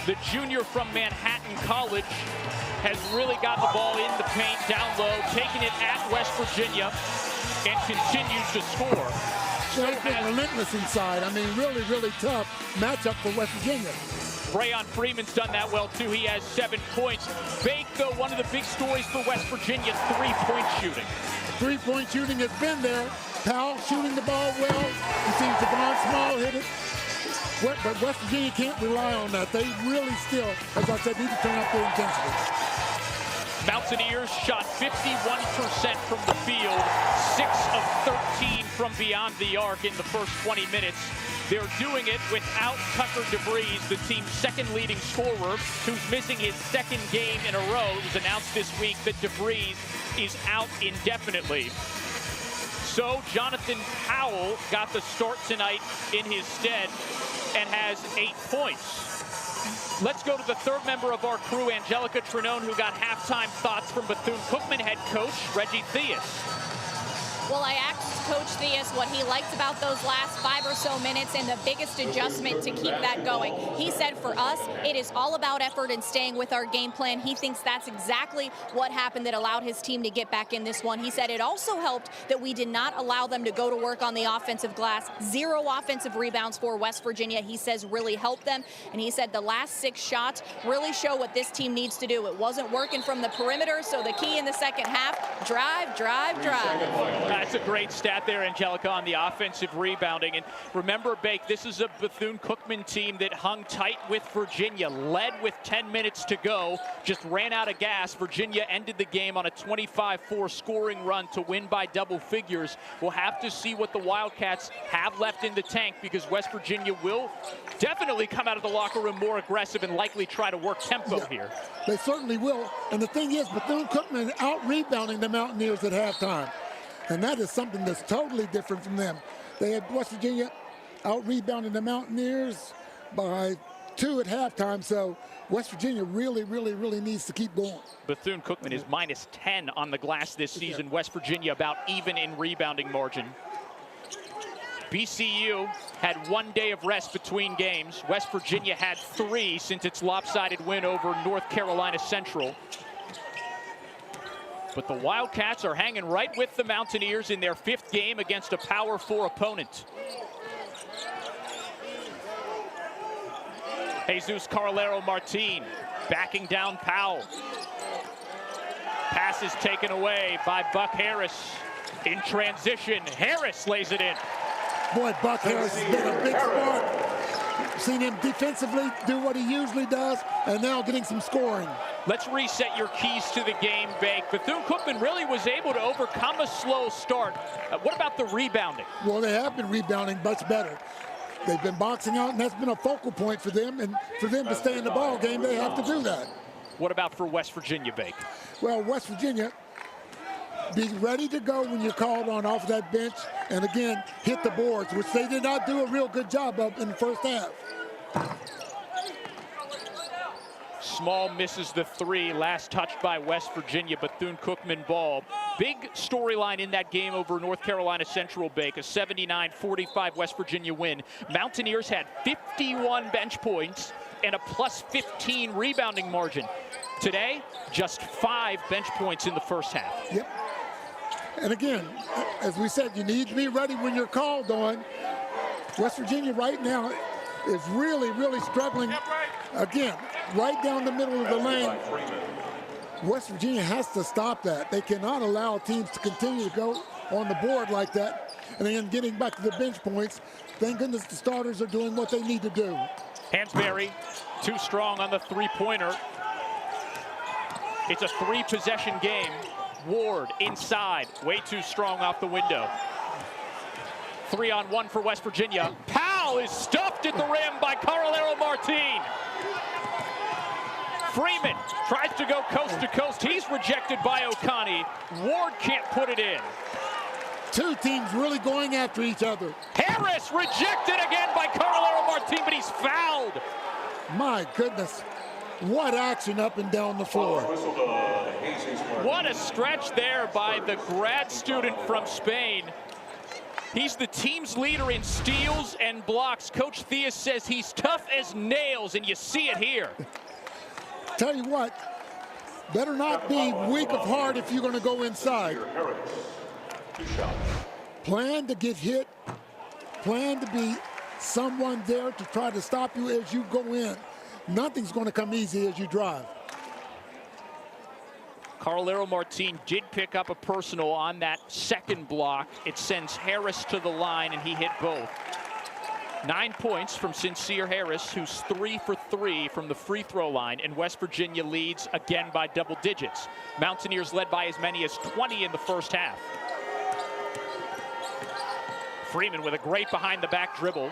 The junior from Manhattan College has really got the ball in the paint, down low, taking it at West Virginia, and continues to score. They've been relentless inside. I mean, really, really tough matchup for West Virginia. Brayon Freeman's done that well, too. He has 7 points. Bake, though, one of the big stories for West Virginia, 3-point shooting. 3-point shooting has been there. Powell shooting the ball well. You see Javon Small hit it. But West Virginia can't rely on that. They really still, as I said, need to turn up their intensity. Mountaineers shot 51% from the field, 6 of 13 from beyond the arc in the first 20 minutes. They're doing it without Tucker DeVries, the team's 2nd leading scorer, who's missing his 2nd game in a row. It was announced this week that DeVries is out indefinitely. So Jonathan Powell got the start tonight in his stead and has 8 points. Let's go to the 3rd member of our crew, Angelica Trinone, who got halftime thoughts from Bethune-Cookman head coach Reggie Theus. Well, I asked Coach Theus what he liked about those last 5 or so minutes and the biggest adjustment to keep that going. He said for us, it is all about effort and staying with our game plan. He thinks that's exactly what happened that allowed his team to get back in this one. He said it also helped that we did not allow them to go to work on the offensive glass. 0 offensive rebounds for West Virginia, he says, really helped them. And he said the last 6 shots really show what this team needs to do. It wasn't working from the perimeter, so the key in the second half, drive, drive, drive. That's a great stat there, Angelica, on the offensive rebounding. And remember, Bake, this is a Bethune-Cookman team that hung tight with Virginia, led with 10 minutes to go, just ran out of gas. Virginia ended the game on a 25-4 scoring run to win by double figures. We'll have to see what the Wildcats have left in the tank, because West Virginia will definitely come out of the locker room more aggressive and likely try to work tempo here. They certainly will. And the thing is, Bethune-Cookman out-rebounding the Mountaineers at halftime. And that is something that's totally different from them. They had West Virginia out-rebounding the Mountaineers by 2 at halftime. So West Virginia really needs to keep going. Bethune-Cookman is -10 on the glass this season. West Virginia about even in rebounding margin. BCU had 1 day of rest between games. West Virginia had 3 since its lopsided win over North Carolina Central. But the Wildcats are hanging right with the Mountaineers in their 5th game against a Power 4 opponent. Jesus Carlero-Martin backing down Powell. Pass is taken away by Buck Harris. In transition, Harris lays it in. Boy, Buck Harris has been a big spark. Seen him defensively do what he usually does, and now getting some scoring. Let's reset your keys to the game, Bake. Bethune-Cookman really was able to overcome a slow start. What about the rebounding? Well, they have been rebounding much better. They've been boxing out, and that's been a focal point for them. And for them to stay in the ball game, they have to do that. What about for West Virginia, Bake? Well, West Virginia, be ready to go when you're called on off that bench, and again, hit the boards, which they did not do a real good job of in the first half. Small misses the 3, last touched by West Virginia. Bethune-Cookman ball. Big storyline in that game over North Carolina Central, Bake, a 79-45 West Virginia win. Mountaineers had 51 bench points and a +15 rebounding margin. Today, just 5 bench points in the first half. Yep. And again, as we said, you need to be ready when you're called on. West Virginia right now is really struggling. Again, right down the middle of the lane. West Virginia has to stop that. They cannot allow teams to continue to go on the board like that. And then getting back to the bench points, thank goodness the starters are doing what they need to do. Hansberry, too strong on the 3-pointer. It's a 3-possession game. Ward inside, way too strong off the window. 3-on-1 for West Virginia. Powell is stuffed at the rim by Carlero-Martin. Freeman tries to go coast to coast. He's rejected by O'Connor. Ward can't put it in. Two teams really going after each other. Harris rejected again by Carlero-Martin, but he's fouled. My goodness. What action up and down the floor. What a stretch there by the grad student from Spain. He's the team's leader in steals and blocks. Coach Theus says he's tough as nails, and you see it here. Tell you what, better not be weak of heart if you're going to go inside. Plan to get hit. Plan to be someone there to try to stop you as you go in. Nothing's going to come easy as you drive. Carlero-Martin did pick up a personal on that second block. It sends Harris to the line, and he hit both. 9 points from Sincere Harris, who's 3 for 3 from the free throw line, and West Virginia leads again by double digits. Mountaineers led by as many as 20 in the first half. Freeman with a great behind the back dribble.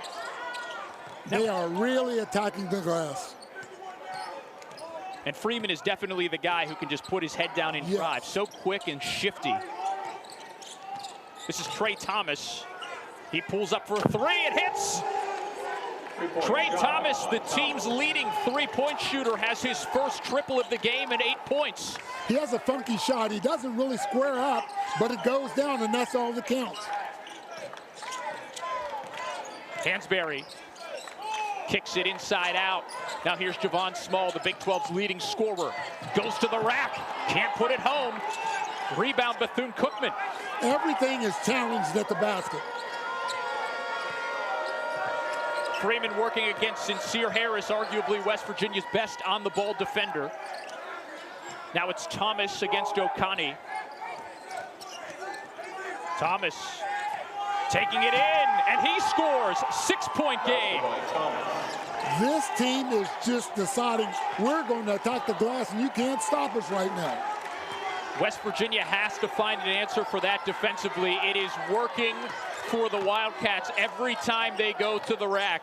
They are really attacking the glass. And Freeman is definitely the guy who can just put his head down and drive. So quick and shifty. This is Trey Thomas. He pulls up for a 3, it hits! Trey Thomas, the team's leading three-point shooter, has his first triple of the game and 8 points. He has a funky shot. He doesn't really square up, but it goes down, and that's all that counts. Hansberry kicks it inside out. Now here's Javon Small, the Big 12's leading scorer. Goes to the rack, can't put it home. Rebound Bethune Cookman. Everything is challenged at the basket. Freeman working against Sincere Harris, arguably West Virginia's best on-the-ball defender. Now it's Thomas against Okani. Thomas taking it in, and he scores. 6-point game. This team is just deciding we're going to attack the glass, and you can't stop us right now. West Virginia has to find an answer for that defensively. It is working for the Wildcats every time they go to the rack.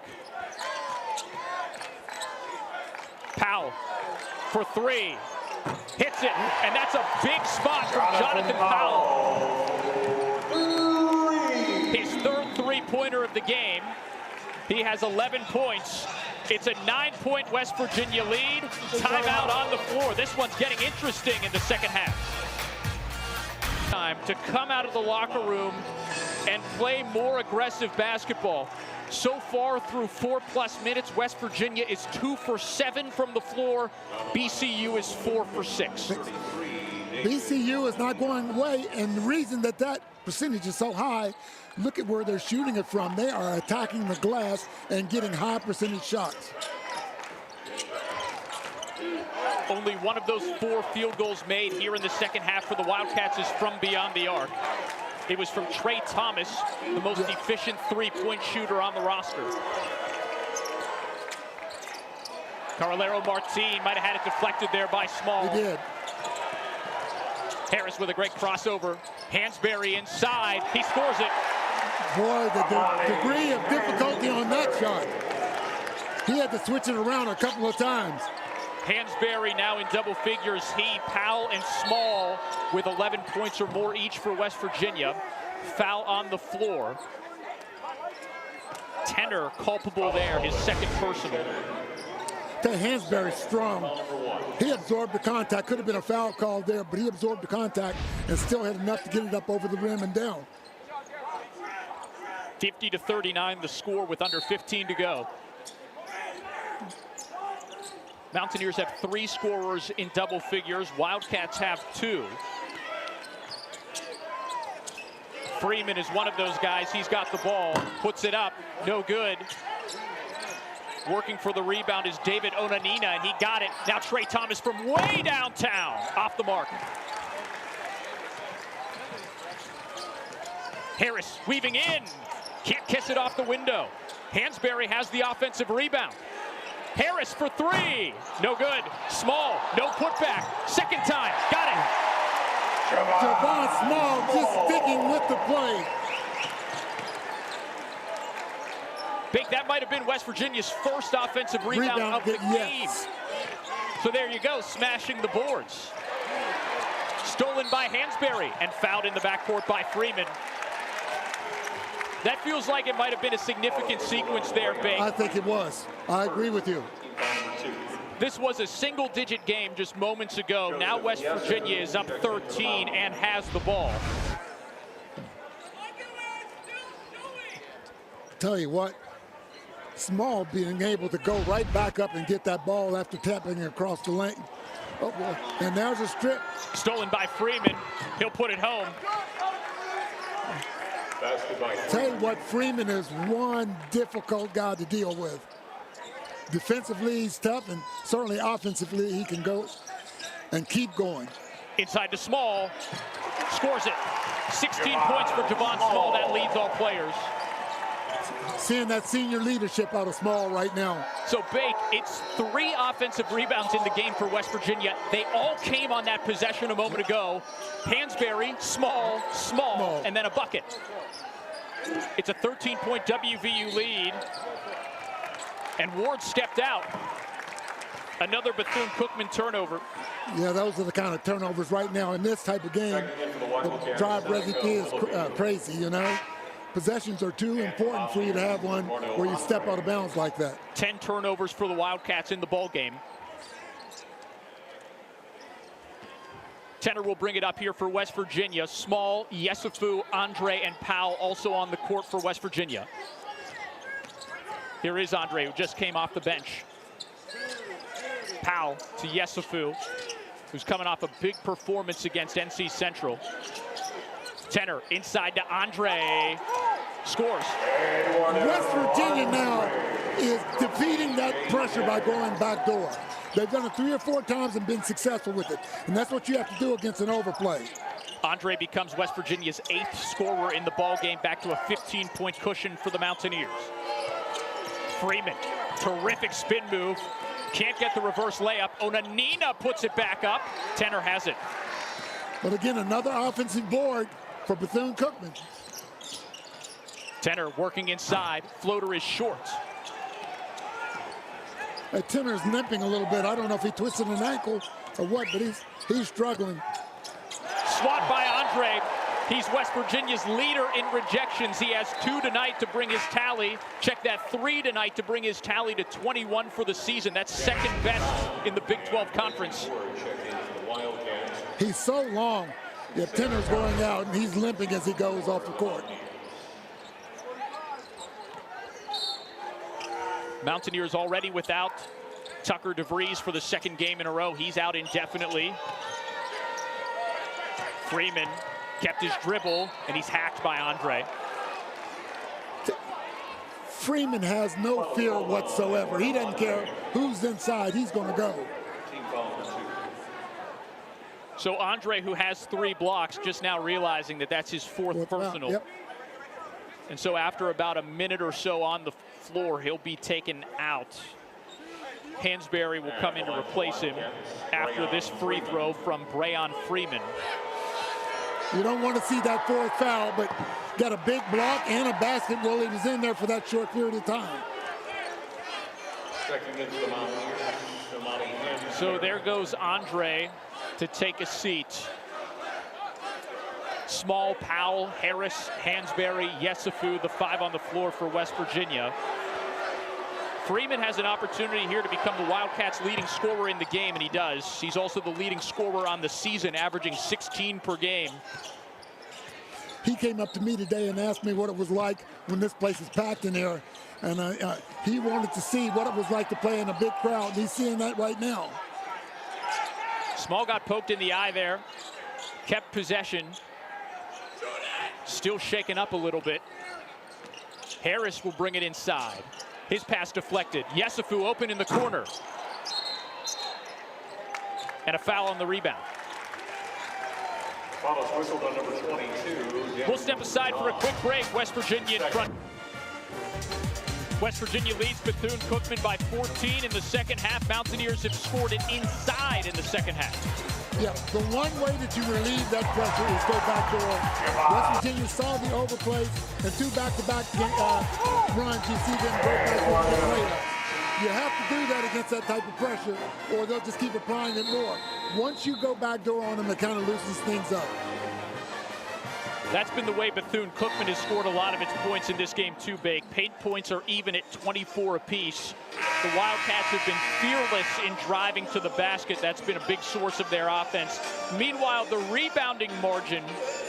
Powell for 3. Hits it, and that's a big spot from Jonathan Powell. His third three-pointer of the game. He has 11 points. It's a 9-point West Virginia lead. Timeout on the floor. This one's getting interesting in the second half. Time to come out of the locker room and play more aggressive basketball. So far through 4+ minutes, West Virginia is 2 for 7 from the floor. BCU is 4 for 6. BCU is not going away, and the reason that percentage is so high, look at where they're shooting it from. They are attacking the glass and getting high percentage shots. Only one of those 4 field goals made here in the second half for the Wildcats is from beyond the arc. It was from Trey Thomas, the most efficient three-point shooter on the roster. Carolero Martin might have had it deflected there by Small. He did. Harris with a great crossover. Hansberry inside. He scores it. Boy, the degree of difficulty on that shot. He had to switch it around a couple of times. Hansberry now in double figures. He, Powell, and Small with 11 points or more each for West Virginia. Foul on the floor. Tenor culpable there, his second personal. That Hansberry's strong. He absorbed the contact. Could have been a foul call there, but he absorbed the contact and still had enough to get it up over the rim and down. 50-39 the score with under 15 to go. Mountaineers have 3 scorers in double figures. Wildcats have 2. Freeman is one of those guys. He's got the ball, puts it up, no good. Working for the rebound is David Onanina, and he got it. Now Trey Thomas from way downtown, off the mark. Harris weaving in, can't kiss it off the window. Hansberry has the offensive rebound. Harris for 3, no good. Small, no putback. Second time, got it. Javon Small just sticking with the play. Big, that might have been West Virginia's first offensive rebound of the game. So there you go, smashing the boards. Stolen by Hansberry and fouled in the backcourt by Freeman. That feels like it might have been a significant sequence there, Big. I think it was. I agree with you. This was a single-digit game just moments ago. Now West Virginia is up 13 and has the ball. Tell you what, Small being able to go right back up and get that ball after tapping it across the lane. Oh boy, and there's a strip. Stolen by Freeman. He'll put it home. Tell you what, Freeman is one difficult guy to deal with. Defensively, he's tough, and certainly offensively, he can go and keep going. Inside to Small, scores it. 16 points for Javon Small, that leads all players. Seeing that senior leadership out of Small right now. So, Bake, it's 3 offensive rebounds in the game for West Virginia. They all came on that possession a moment ago. Hansberry, Small, and then a bucket. It's a 13-point WVU lead. And Ward stepped out. Another Bethune-Cookman turnover. Yeah, those are the kind of turnovers right now in this type of game. The drive recipe is crazy, you know. Possessions are too important for you to have one where you step out of bounds like that. 10 turnovers for the Wildcats in the ball game. Tenor will bring it up here for West Virginia. Small, Yesufu, Andre, and Powell also on the court for West Virginia. Here is Andre, who just came off the bench. Powell to Yesufu, who's coming off a big performance against NC Central. Tenor inside to Andre, scores. West Virginia now is defeating that pressure by going back door. They've done it 3 or 4 times and been successful with it. And that's what you have to do against an overplay. Andre becomes West Virginia's 8th scorer in the ball game, back to a 15-point cushion for the Mountaineers. Freeman, terrific spin move. Can't get the reverse layup. Onanina puts it back up. Tenor has it. But again, another offensive board for Bethune-Cookman. Tenor working inside. Floater is short. Tenor's limping a little bit. I don't know if he twisted an ankle or what, but he's struggling. Swat by Andre. He's West Virginia's leader in rejections. He has 2 tonight to bring his tally. Check that, 3 tonight to bring his tally to 21 for the season. That's second best in the Big 12 Conference. He's so long. Yeah, Tenor's going out, and he's limping as he goes off the court. Mountaineers already without Tucker DeVries for the 2nd game in a row. He's out indefinitely. Freeman kept his dribble, and he's hacked by Andre. Freeman has no fear whatsoever. He doesn't care who's inside. He's going to go. So Andre, who has 3 blocks, just now realizing that that's his 4th personal. Yep. And so after about a minute or so on the floor, he'll be taken out. Hansberry will come in to replace him after this free throw from Brayon Freeman. You don't want to see that 4th foul, but got a big block and a basket while he was in there for that short period of time. So there goes Andre to take a seat. Small, Powell, Harris, Hansberry, Yesufu, the 5 on the floor for West Virginia. Freeman has an opportunity here to become the Wildcats' leading scorer in the game, and he does. He's also the leading scorer on the season, averaging 16 per game. He came up to me today and asked me what it was like when this place is packed in here. And he wanted to see what it was like to play in a big crowd. He's seeing that right now. Small got poked in the eye there. Kept possession. Still shaken up a little bit. Harris will bring it inside. His pass deflected. Yesufu open in the corner. And a foul on the rebound. Foul is whistled on number 22. We'll step aside for a quick break. West Virginia in front. West Virginia leads Bethune-Cookman by 14 in the 2nd half. Mountaineers have scored it inside in the 2nd half. Yeah, the one way that you relieve that pressure is go back door. West Virginia saw the overplays and 2 back-to-back runs. You see them go back door and play that. You have to do that against that type of pressure, or they'll just keep applying it more. Once you go back door on them, it kind of loosens things up. That's been the way Bethune-Cookman has scored a lot of its points in this game too, Bake. Paint points are even at 24 apiece. The Wildcats have been fearless in driving to the basket. That's been a big source of their offense. Meanwhile, the rebounding margin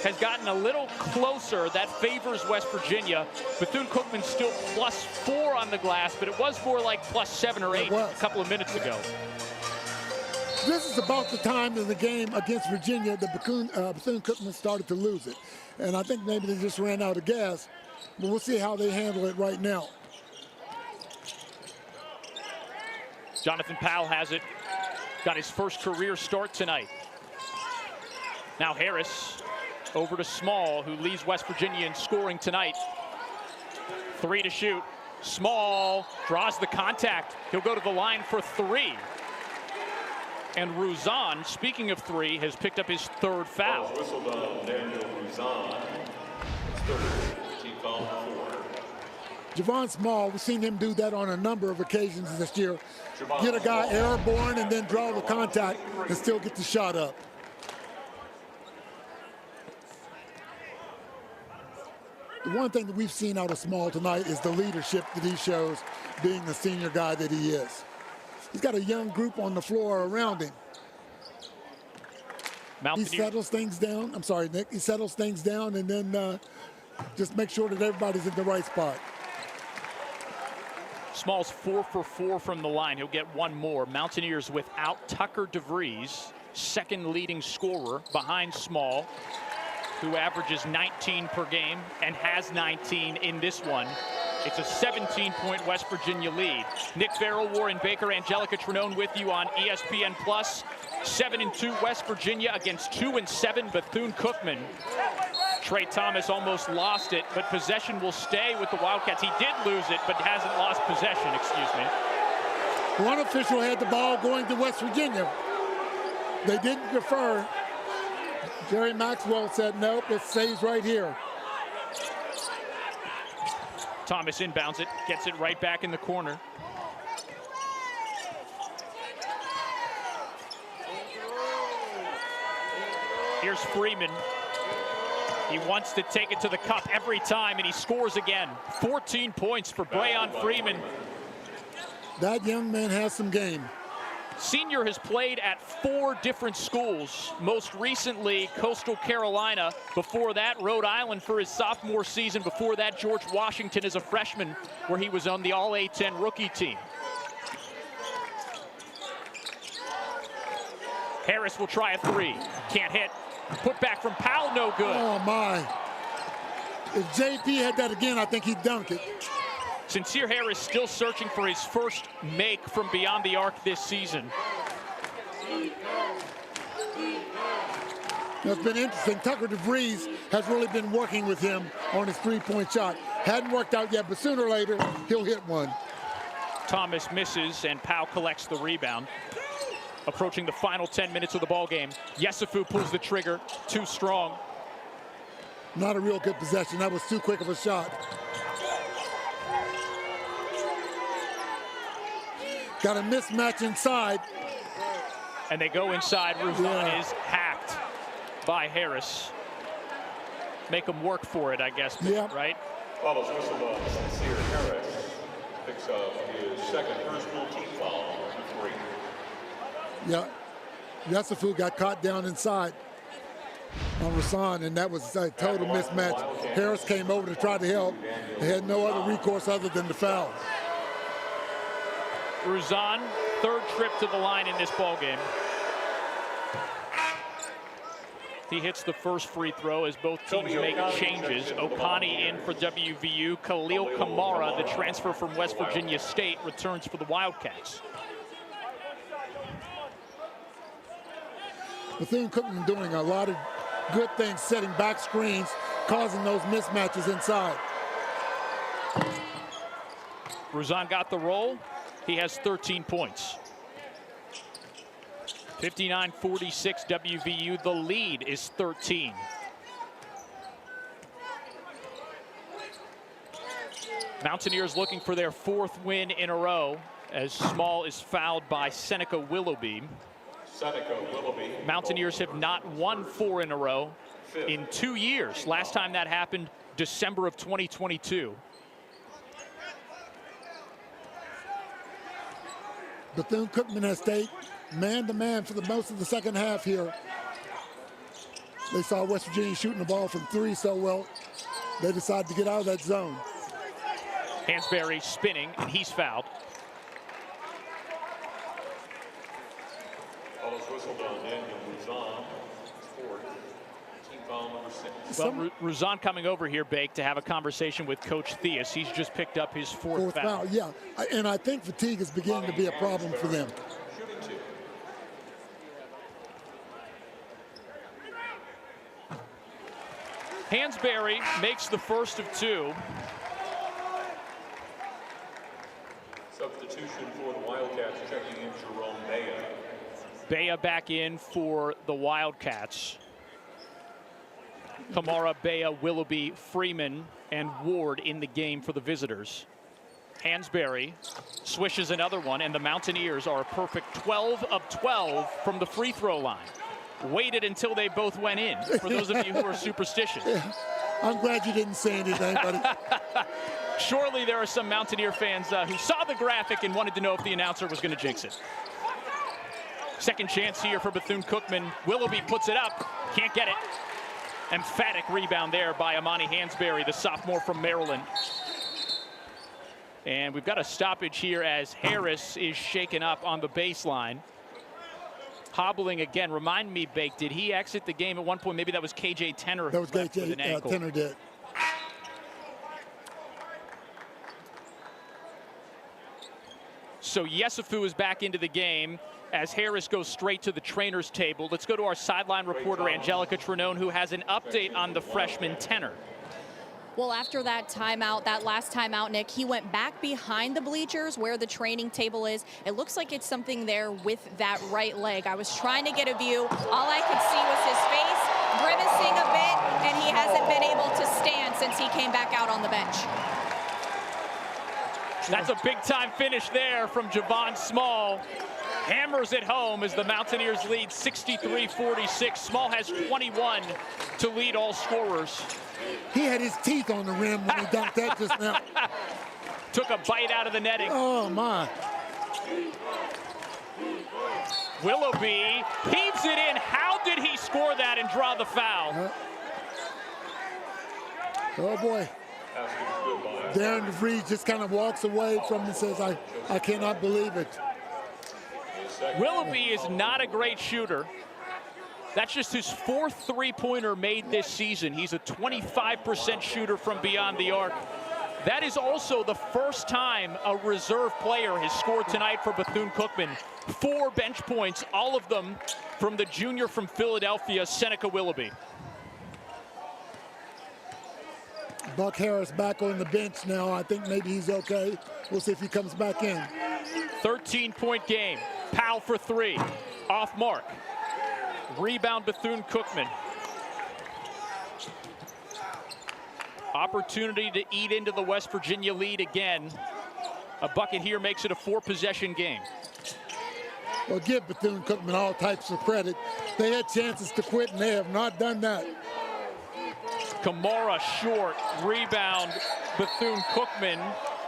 has gotten a little closer. That favors West Virginia. Bethune-Cookman still +4 on the glass, but it was more like +7 or 8 a couple of minutes ago. This is about the time in the game against Virginia that Bethune-Cookman started to lose it. And I think maybe they just ran out of gas. But we'll see how they handle it right now. Jonathan Powell has it. Got his first career start tonight. Now Harris over to Small, who leads West Virginia in scoring tonight. 3 to shoot. Small draws the contact. He'll go to the line for 3. And Ruzan, speaking of 3, has picked up his 3rd foul. Whistled on Daniel Ruzan. 3rd team foul 4. Javon Small, we've seen him do that on a number of occasions this year. Get a guy airborne and then draw the contact and still get the shot up. The one thing that we've seen out of Small tonight is the leadership that he shows, being the senior guy that he is. He's got a young group on the floor around him. He settles things down. I'm sorry, Nick. He settles things down and then just make sure that everybody's in the right spot. Small's 4 for 4 from the line. He'll get one more. Mountaineers without Tucker DeVries, second leading scorer behind Small, who averages 19 per game and has 19 in this one. It's a 17-point West Virginia lead. Nick Farrell, Warren Baker, Angelica Trinone with you on ESPN+. 7-2 West Virginia against 2-7 Bethune-Cookman. Trey Thomas almost lost it, but possession will stay with the Wildcats. He did lose it, but hasn't lost possession, excuse me. One official had the ball going to West Virginia. They didn't defer. Jerry Maxwell said, nope, it stays right here. Thomas inbounds it, gets it right back in the corner. Here's Freeman. He wants to take it to the cup every time, and he scores again. 14 points for Brayon Freeman. That young man has some game. Senior has played at 4 different schools, most recently Coastal Carolina. Before that, Rhode Island for his sophomore season. Before that, George Washington as a freshman, where he was on the All-A-10 rookie team. Harris will try a 3. Can't hit. Put back from Powell, no good. Oh, my. If JP had that again, I think he'd dunk it. Sincere Harris still searching for his first make from beyond the arc this season. It's been interesting. Tucker DeVries has really been working with him on his three-point shot. Hadn't worked out yet, but sooner or later, he'll hit one. Thomas misses, and Powell collects the rebound. Approaching the final 10 minutes of the ball game. Yesufu pulls the trigger, too strong. Not a real good possession. That was too quick of a shot. Got a mismatch inside. And they go inside. Ruzan is hacked by Harris. Make him work for it, I guess, right? Follows whistle on Sincere Harris. Picks up his second personal team foul, number 3. Yeah, Yesufu got caught down inside on Rasan, and that was a total mismatch. Harris came over to try to help. They had no other recourse other than the foul. Ruzan, third trip to the line in this ball game. He hits the first free throw as both teams make changes. Okani in for WVU. Khalil Kamara, the transfer from West Virginia State, returns for the Wildcats. Bethune-Cookman doing a lot of good things, setting back screens, causing those mismatches inside. Ruzan got the roll. He has 13 points. 59-46 WVU. The lead is 13. Mountaineers looking for their 4th win in a row as Small is fouled by Seneca Willoughby. Mountaineers have not won 4 in a row in 2 years. Last time that happened, December of 2022. Bethune-Cookman has stayed man-to-man for the most of the second half here. They saw West Virginia shooting the ball from 3 so well, they decided to get out of that zone. Hansberry spinning, and he's fouled. Well, Ruzan coming over here, Bake, to have a conversation with Coach Theus. He's just picked up his 4th foul. Yeah, and I think fatigue is beginning to be a problem for them. Hansberry makes the first of 2. Substitution for the Wildcats, checking in Jerome Bea. Bea back in for the Wildcats. Kamara, Bea, Willoughby, Freeman, and Ward in the game for the visitors. Hansberry swishes another one, and the Mountaineers are a perfect 12 of 12 from the free throw line. Waited until they both went in, for those of you who are superstitious. Yeah. I'm glad you didn't say anything, buddy. Surely there are some Mountaineer fans who saw the graphic and wanted to know if the announcer was going to jinx it. Second chance here for Bethune-Cookman. Willoughby puts it up, can't get it. Emphatic rebound there by Amani Hansberry, the sophomore from Maryland. And we've got a stoppage here as Harris is shaken up on the baseline. Hobbling again. Remind me, Bake, did he exit the game at one point? Maybe that was KJ Tenor. That was KJ Tenor did. So Yesufu is back into the game as Harris goes straight to the trainer's table. Let's go to our sideline reporter, Angelica Trenone, who has an update on the freshman Tenor. Well, after that timeout, that last timeout, Nick, he went back behind the bleachers where the training table is. It looks like it's something there with that right leg. I was trying to get a view. All I could see was his face grimacing a bit, and he hasn't been able to stand since he came back out on the bench. That's a big-time finish there from Javon Small. Hammers it home as the Mountaineers lead 63-46. Small has 21 to lead all scorers. He had his teeth on the rim when he dunked that just now. Took a bite out of the netting. Oh, my. Willoughby heaves it in. How did he score that and draw the foul? Oh, boy. Darren DeVries just kind of walks away from it and says, I cannot believe it. Willoughby is not a great shooter. That's just his fourth three-pointer made this season. He's a 25% shooter from beyond the arc. That is also the first time a reserve player has scored tonight for Bethune-Cookman. 4 bench points, all of them from the junior from Philadelphia, Seneca Willoughby. Buck Harris back on the bench now. I think maybe he's okay. We'll see if he comes back in. 13-point game. Powell for 3. Off mark. Rebound Bethune-Cookman. Opportunity to eat into the West Virginia lead again. A bucket here makes it a 4-possession game. Well, give Bethune-Cookman all types of credit. They had chances to quit, and they have not done that. Kamara short. Rebound Bethune-Cookman.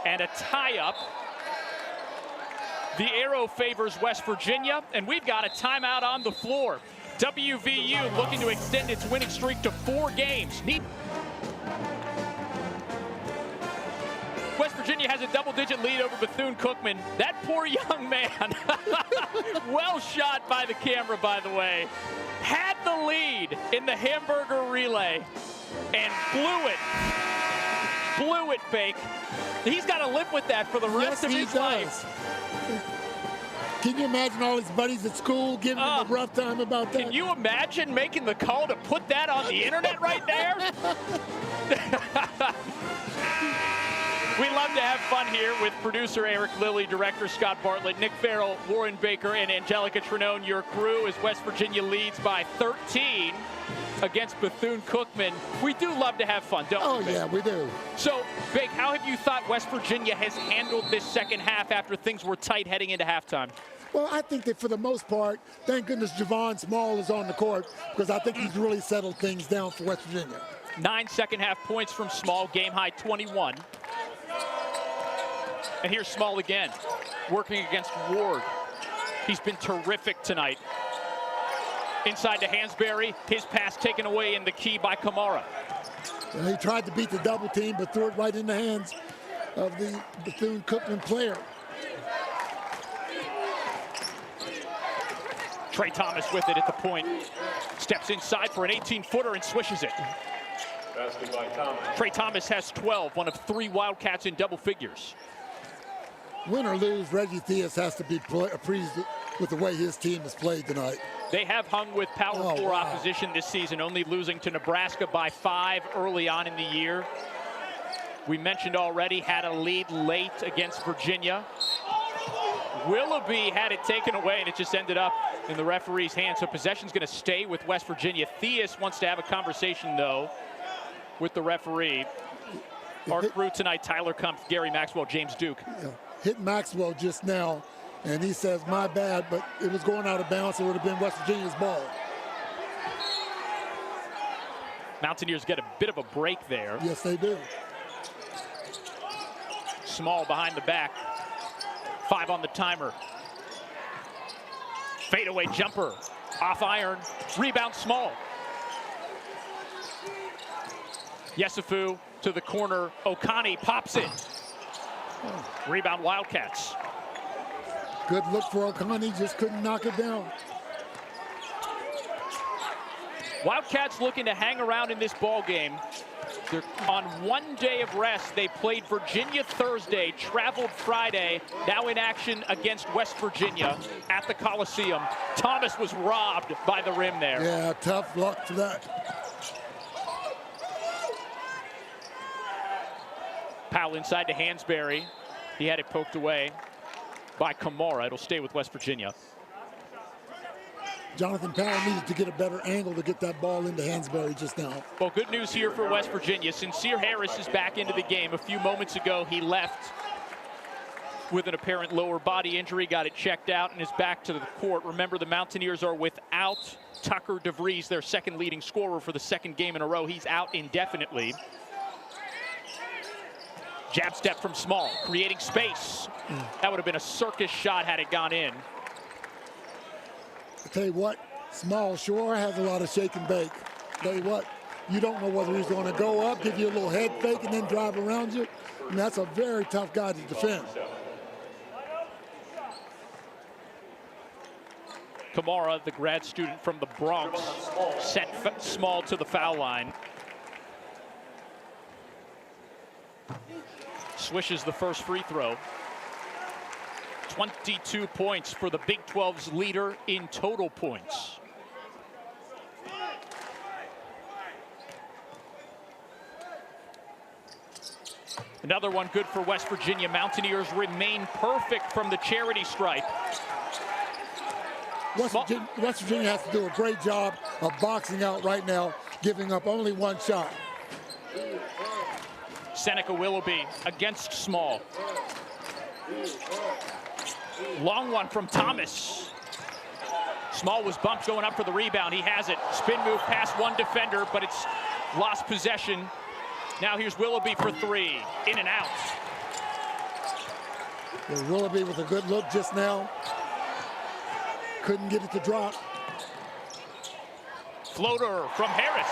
And a tie-up. The arrow favors West Virginia, and we've got a timeout on the floor. WVU looking to extend its winning streak to 4 games. West Virginia has a double-digit lead over Bethune-Cookman. That poor young man, well shot by the camera, by the way, had the lead in the hamburger relay and blew it, Fake. He's got to live with that for the rest of his life. Can you imagine all his buddies at school giving him a rough time about that? Can you imagine making the call to put that on the internet right there? We love to have fun here with producer Eric Lilly, director Scott Bartlett, Nick Farrell, Warren Baker, and Angelica Trenone. Your crew as West Virginia leads by 13 against Bethune-Cookman. We do love to have fun, don't we? Oh, yeah, we do. So, Bake, how have you thought West Virginia has handled this second half after things were tight heading into halftime? Well, I think that for the most part, thank goodness Javon Small is on the court, because I think he's really settled things down for West Virginia. 9 second-half points from Small, game-high 21. And here's Small again, working against Ward. He's been terrific tonight. Inside to Hansberry, his pass taken away in the key by Kamara. He tried to beat the double team, but threw it right in the hands of the Bethune-Cookman player. Trey Thomas with it at the point. Steps inside for an 18-footer and swishes it. Basket by Thomas. Trey Thomas has 12, one of 3 Wildcats in double figures. Win or lose, Reggie Theus has to be pleased with the way his team has played tonight. They have hung with Power 4 opposition this season, only losing to Nebraska by 5 early on in the year. We mentioned already, had a lead late against Virginia. Willoughby had it taken away, and it just ended up in the referee's hands. So possession's going to stay with West Virginia. Theus wants to have a conversation, though, with the referee. Our crew tonight, Tyler Kumpf, Gary Maxwell, James Duke. Yeah. Hit Maxwell just now, and he says, my bad, but it was going out of bounds. It would have been West Virginia's ball. Mountaineers get a bit of a break there. Yes, they do. Small behind the back. 5 on the timer. Fadeaway jumper. Off iron. Rebound Small. Yesufu to the corner. Okani pops it. Rebound Wildcats. Good look for O'Connor, just couldn't knock it down. Wildcats looking to hang around in this ball game. They're on 1 day of rest. They played Virginia Thursday, traveled Friday, now in action against West Virginia at the Coliseum. Thomas was robbed by the rim there. Yeah, tough luck for that. Powell inside to Hansberry. He had it poked away by Kamara. It'll stay with West Virginia. Jonathan Powell needed to get a better angle to get that ball into Hansberry just now. Well, good news here for West Virginia. Sincere Harris is back into the game. A few moments ago, he left with an apparent lower body injury, got it checked out, and is back to the court. Remember, the Mountaineers are without Tucker DeVries, their second leading scorer for the second game in a row. He's out indefinitely. Jab step from Small, creating space. That would have been a circus shot had it gone in. I tell you what, Small sure has a lot of shake and bake. Tell you what, you don't know whether he's going to go up, give you a little head fake, and then drive around you. And that's a very tough guy to defend. Kamara, the grad student from the Bronx, set Small to the foul line. Swishes the first free throw. 22 points for the Big 12's leader in total points. Another one good for West Virginia. Mountaineers remain perfect from the charity stripe. West Virginia has to do a great job of boxing out right now, giving up only one shot. Seneca Willoughby against Small. Long one from Thomas. Small was bumped going up for the rebound. He has it. Spin move past one defender, but it's lost possession. Now here's Willoughby for three. In and out. Well, Willoughby with a good look just now. Couldn't get it to drop. Floater from Harris.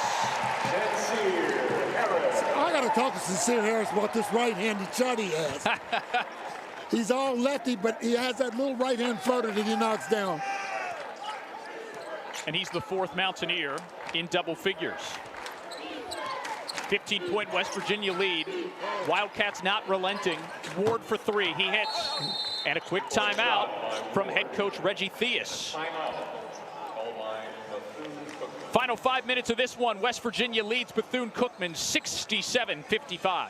I got to talk to Sincere Harris about this right-handed shot he has. He's all lefty, but he has that little right-hand floater that he knocks down. And he's the fourth Mountaineer in double figures. 15-point West Virginia lead. Wildcats not relenting. Ward for three. He hits. And a quick timeout from head coach Reggie Theus. Final 5 minutes of this one. West Virginia leads Bethune-Cookman 67-55.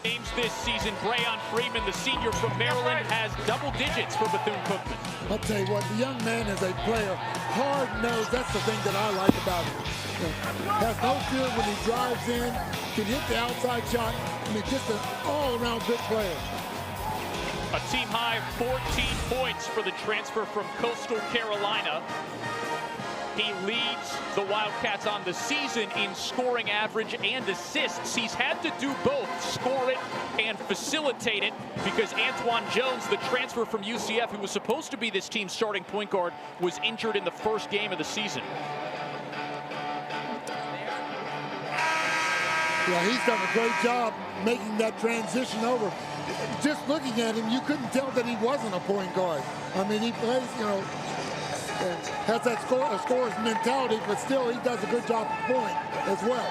Games this season, Brayon Freeman, the senior from Maryland, has double digits for Bethune-Cookman. I'll tell you what, the young man is a player. Hard-nosed, that's the thing that I like about him. Has no fear when he drives in, can hit the outside shot. I mean, just an all-around good player. A team high 14 points for the transfer from Coastal Carolina. He leads the Wildcats on the season in scoring average and assists. He's had to do both, score it and facilitate it, because Antoine Jones, the transfer from UCF, who was supposed to be this team's starting point guard, was injured in the first game of the season. Yeah, he's done a great job making that transition over. Just looking at him, you couldn't tell that he wasn't a point guard. I mean, he plays, you know, has that scorer's mentality, but still he does a good job at the point as well.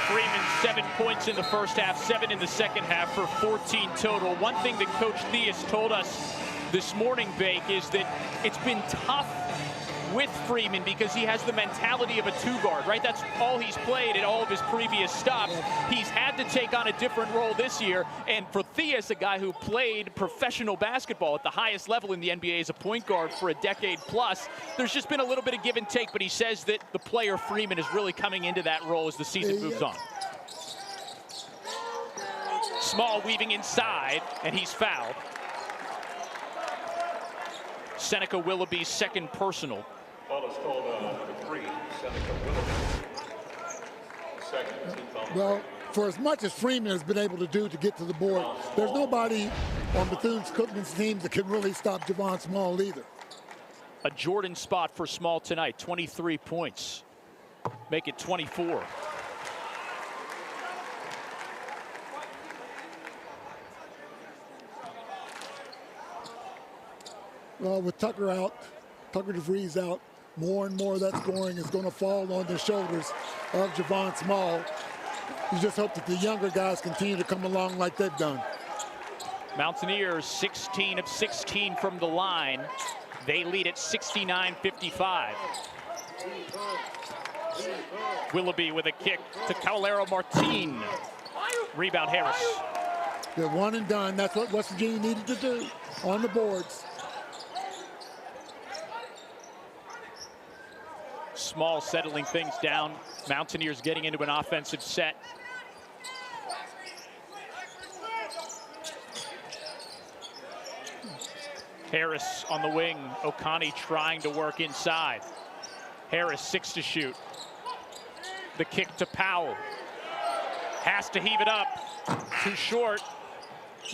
Freeman, 7 points in the first half, 7 in the second half for 14 total. One thing that Coach Theus told us this morning, Bake, is that it's been tough with Freeman because he has the mentality of a two-guard, right? That's all he's played at all of his previous stops. He's had to take on a different role this year, and for Theus, a guy who played professional basketball at the highest level in the NBA as a point guard for a decade plus, there's just been a little bit of give and take, but he says that the player Freeman is really coming into that role as the season moves on. Small weaving inside, and he's fouled. Seneca Willoughby's second personal. Foul is called number 3, Seneca Willoughby. Second team foul. Well, for as much as Freeman has been able to do to get to the board, there's nobody on Bethune-Cookman's team that can really stop Javon Small either. A Jordan spot for Small tonight, 23 points. Make it 24. Well, with Tucker out, Tucker DeVries out, more and more of that scoring is going to fall on the shoulders of Javon Small. You just hope that the younger guys continue to come along like they've done. Mountaineers 16 of 16 from the line. They lead at 69-55. Willoughby with a kick to Caballero Martin. Rebound Harris. They're one and done. That's what West Virginia needed to do on the boards. Small settling things down. Mountaineers getting into an offensive set. Harris on the wing. Okani trying to work inside. Harris 6 to shoot. The kick to Powell. Has to heave it up. Too short.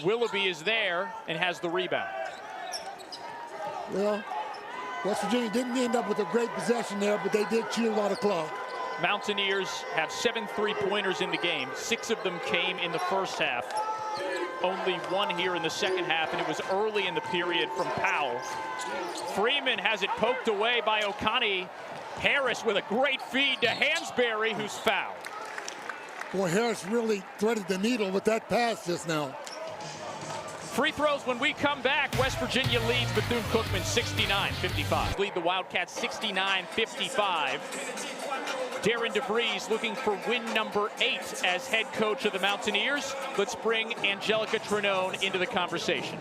Willoughby is there and has the rebound. Well, West Virginia didn't end up with a great possession there, but they did chew a lot of clock. Mountaineers have 7 3-pointers in the game. 6 of them came in the first half. Only 1 here in the second half, and it was early in the period from Powell. Freeman has it poked away by Okani. Harris with a great feed to Hansberry, who's fouled. Boy, Harris really threaded the needle with that pass just now. Free throws when we come back. West Virginia leads Bethune-Cookman 69-55. Lead the Wildcats 69-55. Darren DeVries looking for win number 8 as head coach of the Mountaineers. Let's bring Angelica Trinone into the conversation.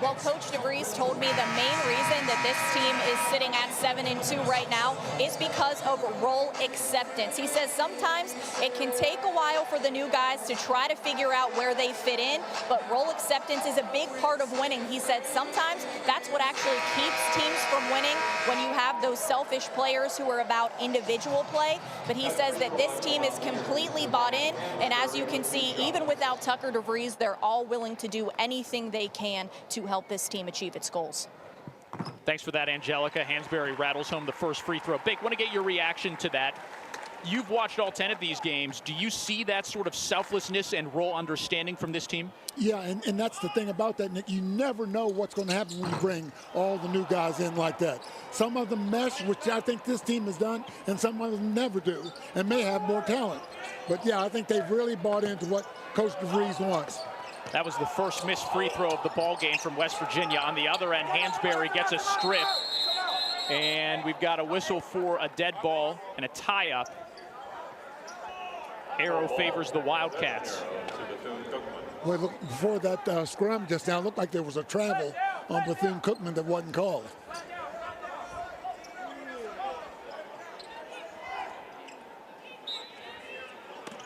Well, Coach DeVries told me the main reason that this team is sitting at 7-2 right now is because of role acceptance. He says sometimes it can take a while for the new guys to try to figure out where they fit in, but role acceptance is a big part of winning. He said sometimes that's what actually keeps teams from winning, when you have those selfish players who are about individual play. But he says that this team is completely bought in, and as you can see, even without Tucker DeVries, they're all willing to do anything they can to help this team achieve its goals. Thanks for that, Angelica. Hansberry rattles home the first free throw. Big, want to get your reaction to that. You've watched all 10 of these games. Do you see that sort of selflessness and role understanding from this team? Yeah, and that's the thing about that, Nick. You never know what's going to happen when you bring all the new guys in like that. Some of them mesh, which I think this team has done, and some of them never do, and may have more talent. But, yeah, I think they've really bought into what Coach DeVries wants. That was the first missed free throw of the ball game from West Virginia. On the other end, Hansberry gets a strip. And we've got a whistle for a dead ball and a tie-up. Arrow favors the Wildcats. Well, look, before that scrum just now, it looked like there was a travel on Bethune-Cookman that wasn't called.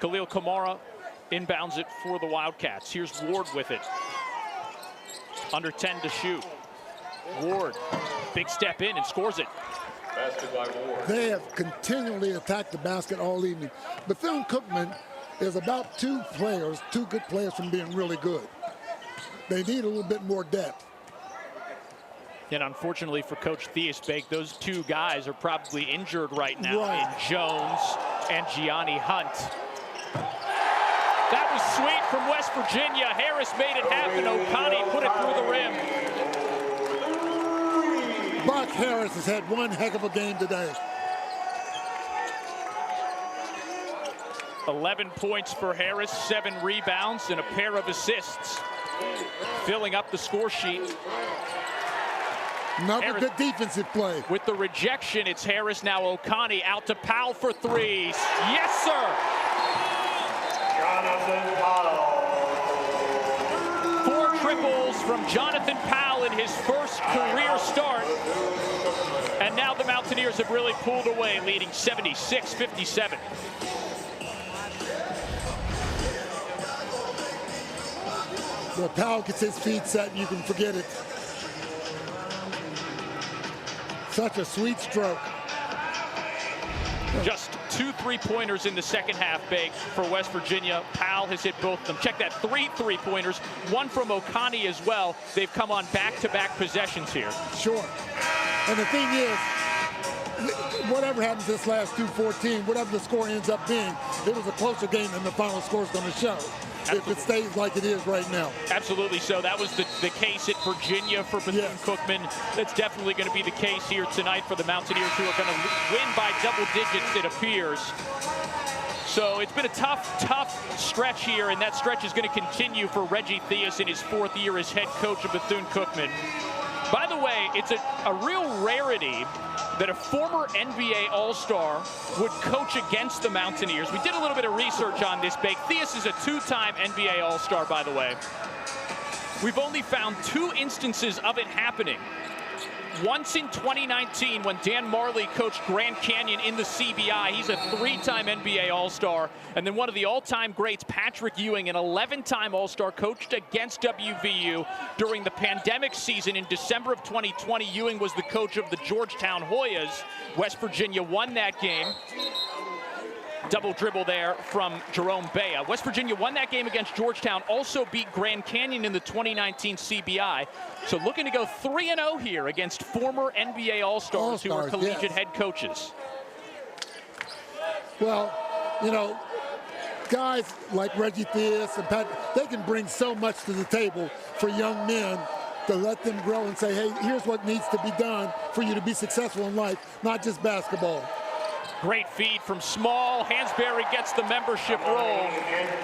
Khalil Kamara inbounds it for the Wildcats. Here's Ward with it. Under 10 to shoot. Ward, big step in and scores it. Basket by Ward. They have continually attacked the basket all evening. Bethune-Cookman is about two good players from being really good. They need a little bit more depth. And unfortunately for Coach Theisbake, those two guys are probably injured right now in Jones and Gianni Hunt. That was sweet from West Virginia. Harris made it happen. Okani put it through the rim. Buck Harris has had one heck of a game today. 11 points for Harris, 7 rebounds, and a pair of assists. Filling up the score sheet. Another good defensive play. With the rejection, it's Harris, now Okani out to Powell for threes. Yes, sir! Jonathan Powell. 4 triples from Jonathan Powell in his first career start. And now the Mountaineers have really pulled away, leading 76-57. Well, Powell gets his feet set, and you can forget it. Such a sweet stroke. Just 2 3-pointers in the second half, Bake, for West Virginia. Powell has hit both of them. Check that, 3 3-pointers, 1 from Okani as well. They've come on back-to-back possessions here. Sure. And the thing is, whatever happens this last 2-14, whatever the score ends up being, it was a closer game than the final score is going to show. if it stays like it is right now. Absolutely so. That was the case at Virginia for Bethune Cookman. That's definitely going to be the case here tonight for the Mountaineers, who are going to win by double digits, it appears. So it's been a tough stretch here, and that stretch is going to continue for Reggie Theus in his 4th year as head coach of Bethune-Cookman. By the way, it's a real rarity that a former NBA All-Star would coach against the Mountaineers. We did a little bit of research on this, Bake. Theus is a 2-time NBA All-Star, by the way. We've only found 2 instances of it happening. Once in 2019, when Dan Marley coached Grand Canyon in the CBI. He's a 3-time NBA All-Star. And then one of the all-time greats, Patrick Ewing, an 11-time All-Star, coached against WVU during the pandemic season in December of 2020. Ewing was the coach of the Georgetown Hoyas. West Virginia won that game. Double dribble there from Jerome Bea. West Virginia won that game against Georgetown, also beat Grand Canyon in the 2019 CBI. So looking to go 3-0 here against former NBA All-Stars who are collegiate head coaches. Well, you know, guys like Reggie Theus and Pat, they can bring so much to the table for young men to let them grow and say, hey, here's what needs to be done for you to be successful in life, not just basketball. Great feed from Small. Hansberry gets the membership roll.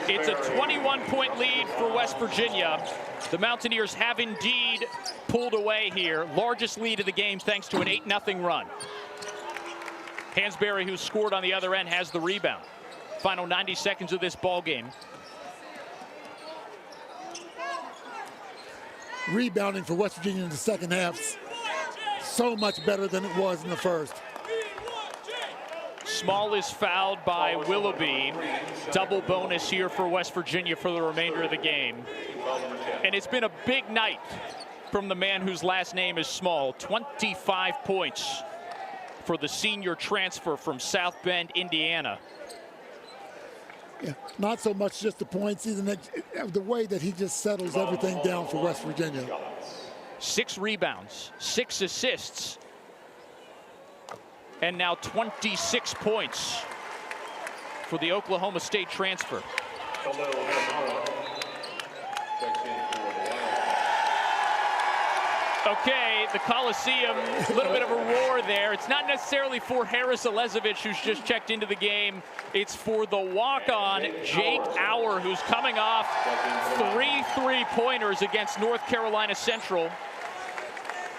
It's a 21-point lead for West Virginia. The Mountaineers have indeed pulled away here. Largest lead of the game thanks to an 8-0 run. Hansberry, who scored on the other end, has the rebound. Final 90 seconds of this ball game. Rebounding for West Virginia in the second half, so much better than it was in the first. Small is fouled by Willoughby. Double bonus here for West Virginia for the remainder of the game. And it's been a big night from the man whose last name is Small. 25 points for the senior transfer from South Bend, Indiana. Yeah, not so much just the points, even the way that he just settles everything down for West Virginia. 6 rebounds, 6 assists, and now 26 points for the Oklahoma State transfer. Okay, the Coliseum, a little bit of a roar there. It's not necessarily for Harris Elezevich, who's just checked into the game. It's for the walk-on, Jake Auer, who's coming off 3 three-pointers against North Carolina Central.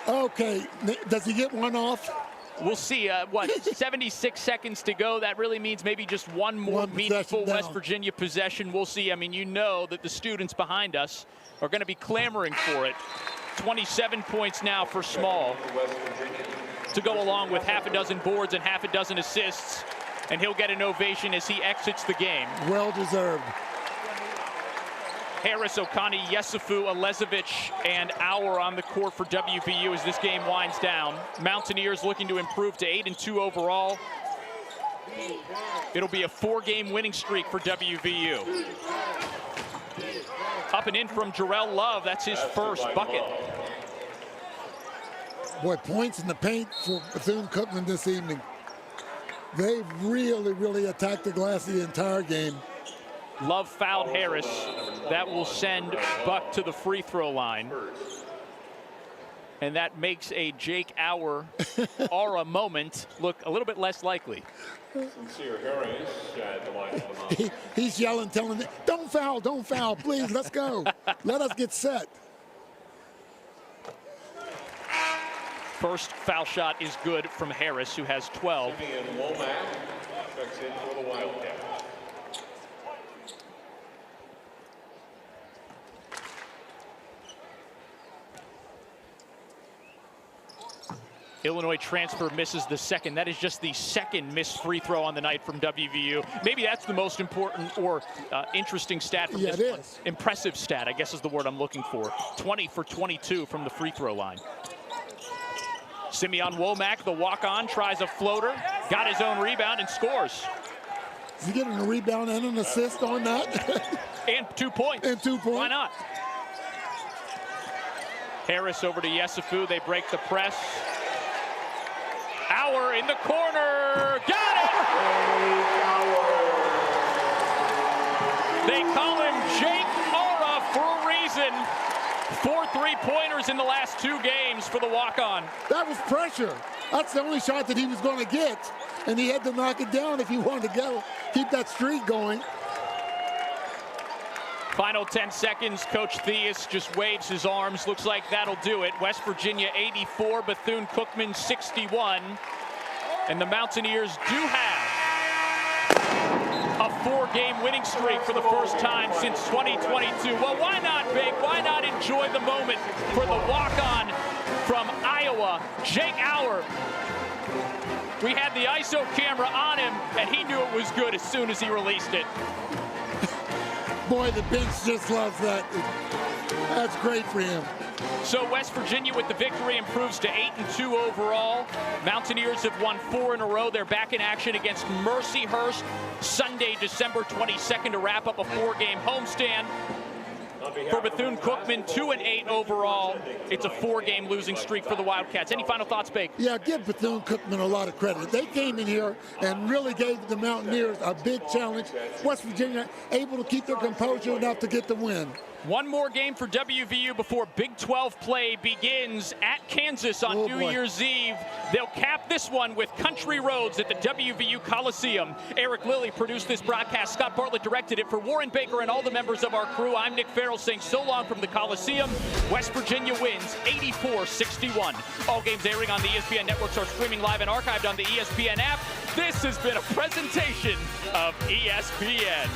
Okay, does he get one off? We'll see. 76 seconds to go. That really means maybe just one more meaningful West Virginia possession. We'll see. I mean, you know that the students behind us are going to be clamoring for it. 27 points now for Small to go along with half a dozen boards and half a dozen assists, and he'll get an ovation as he exits the game. Well deserved. Harris, Okani, Yesufu, Elezevich, and Auer on the court for WVU as this game winds down. Mountaineers looking to improve to 8-2 overall. It'll be a 4-game winning streak for WVU. Up and in from Jarrell Love. That's his first bucket. Boy, points in the paint for Bethune-Cookman this evening. They really, really attacked the glass the entire game. Love fouled Harris. That will send Buck to the free throw line. And that makes a Jake Auer aura moment look a little bit less likely. Sincere Harris at the line of the mound. He's yelling, telling me, don't foul, please, let's go. Let us get set. First foul shot is good from Harris, who has 12. Simeon Womack checks in for the Wildcats. Illinois transfer misses the second. That is just the second missed free throw on the night from WVU. Maybe that's the most important or interesting stat from this one. Impressive stat, I guess is the word I'm looking for. 20 for 22 from the free throw line. Simeon Womack, the walk-on, tries a floater, got his own rebound and scores. Is he getting a rebound and an assist on that? And 2 points. And 2 points. Why not? Harris over to Yesufu. They break the press. Auer in the corner. Got it! They call him Jake season. 4 3-pointers in the last 2 games for the walk-on. That was pressure. That's the only shot that he was going to get, and he had to knock it down if he wanted to go keep that streak going. Final 10 seconds. Coach Theus just waves his arms. Looks like that'll do it. West Virginia 84, Bethune-Cookman 61. And the Mountaineers do have a 4-game winning streak for the first time since 2022. Well, why not, Big? Why not enjoy the moment for the walk-on from Iowa, Jake Auer? We had the ISO camera on him, and he knew it was good as soon as he released it. Boy, the bench just loves that. That's great for him. So West Virginia with the victory improves to 8-2 overall. Mountaineers have won 4 in a row. They're back in action against Mercyhurst Sunday, December 22nd to wrap up a 4-game homestand. For Bethune-Cookman, 2-8 overall. It's a 4-game losing streak for the Wildcats. Any final thoughts, Bake? Yeah, give Bethune-Cookman a lot of credit. They came in here and really gave the Mountaineers a big challenge. West Virginia able to keep their composure enough to get the win. One more game for WVU before Big 12 play begins at Kansas on New Year's Eve. They'll cap this one with Country Roads at the WVU Coliseum. Eric Lilly produced this broadcast. Scott Bartlett directed it. For Warren Baker and all the members of our crew, I'm Nick Farrell saying so long from the Coliseum. West Virginia wins 84-61. All games airing on the ESPN networks are streaming live and archived on the ESPN app. This has been a presentation of ESPN.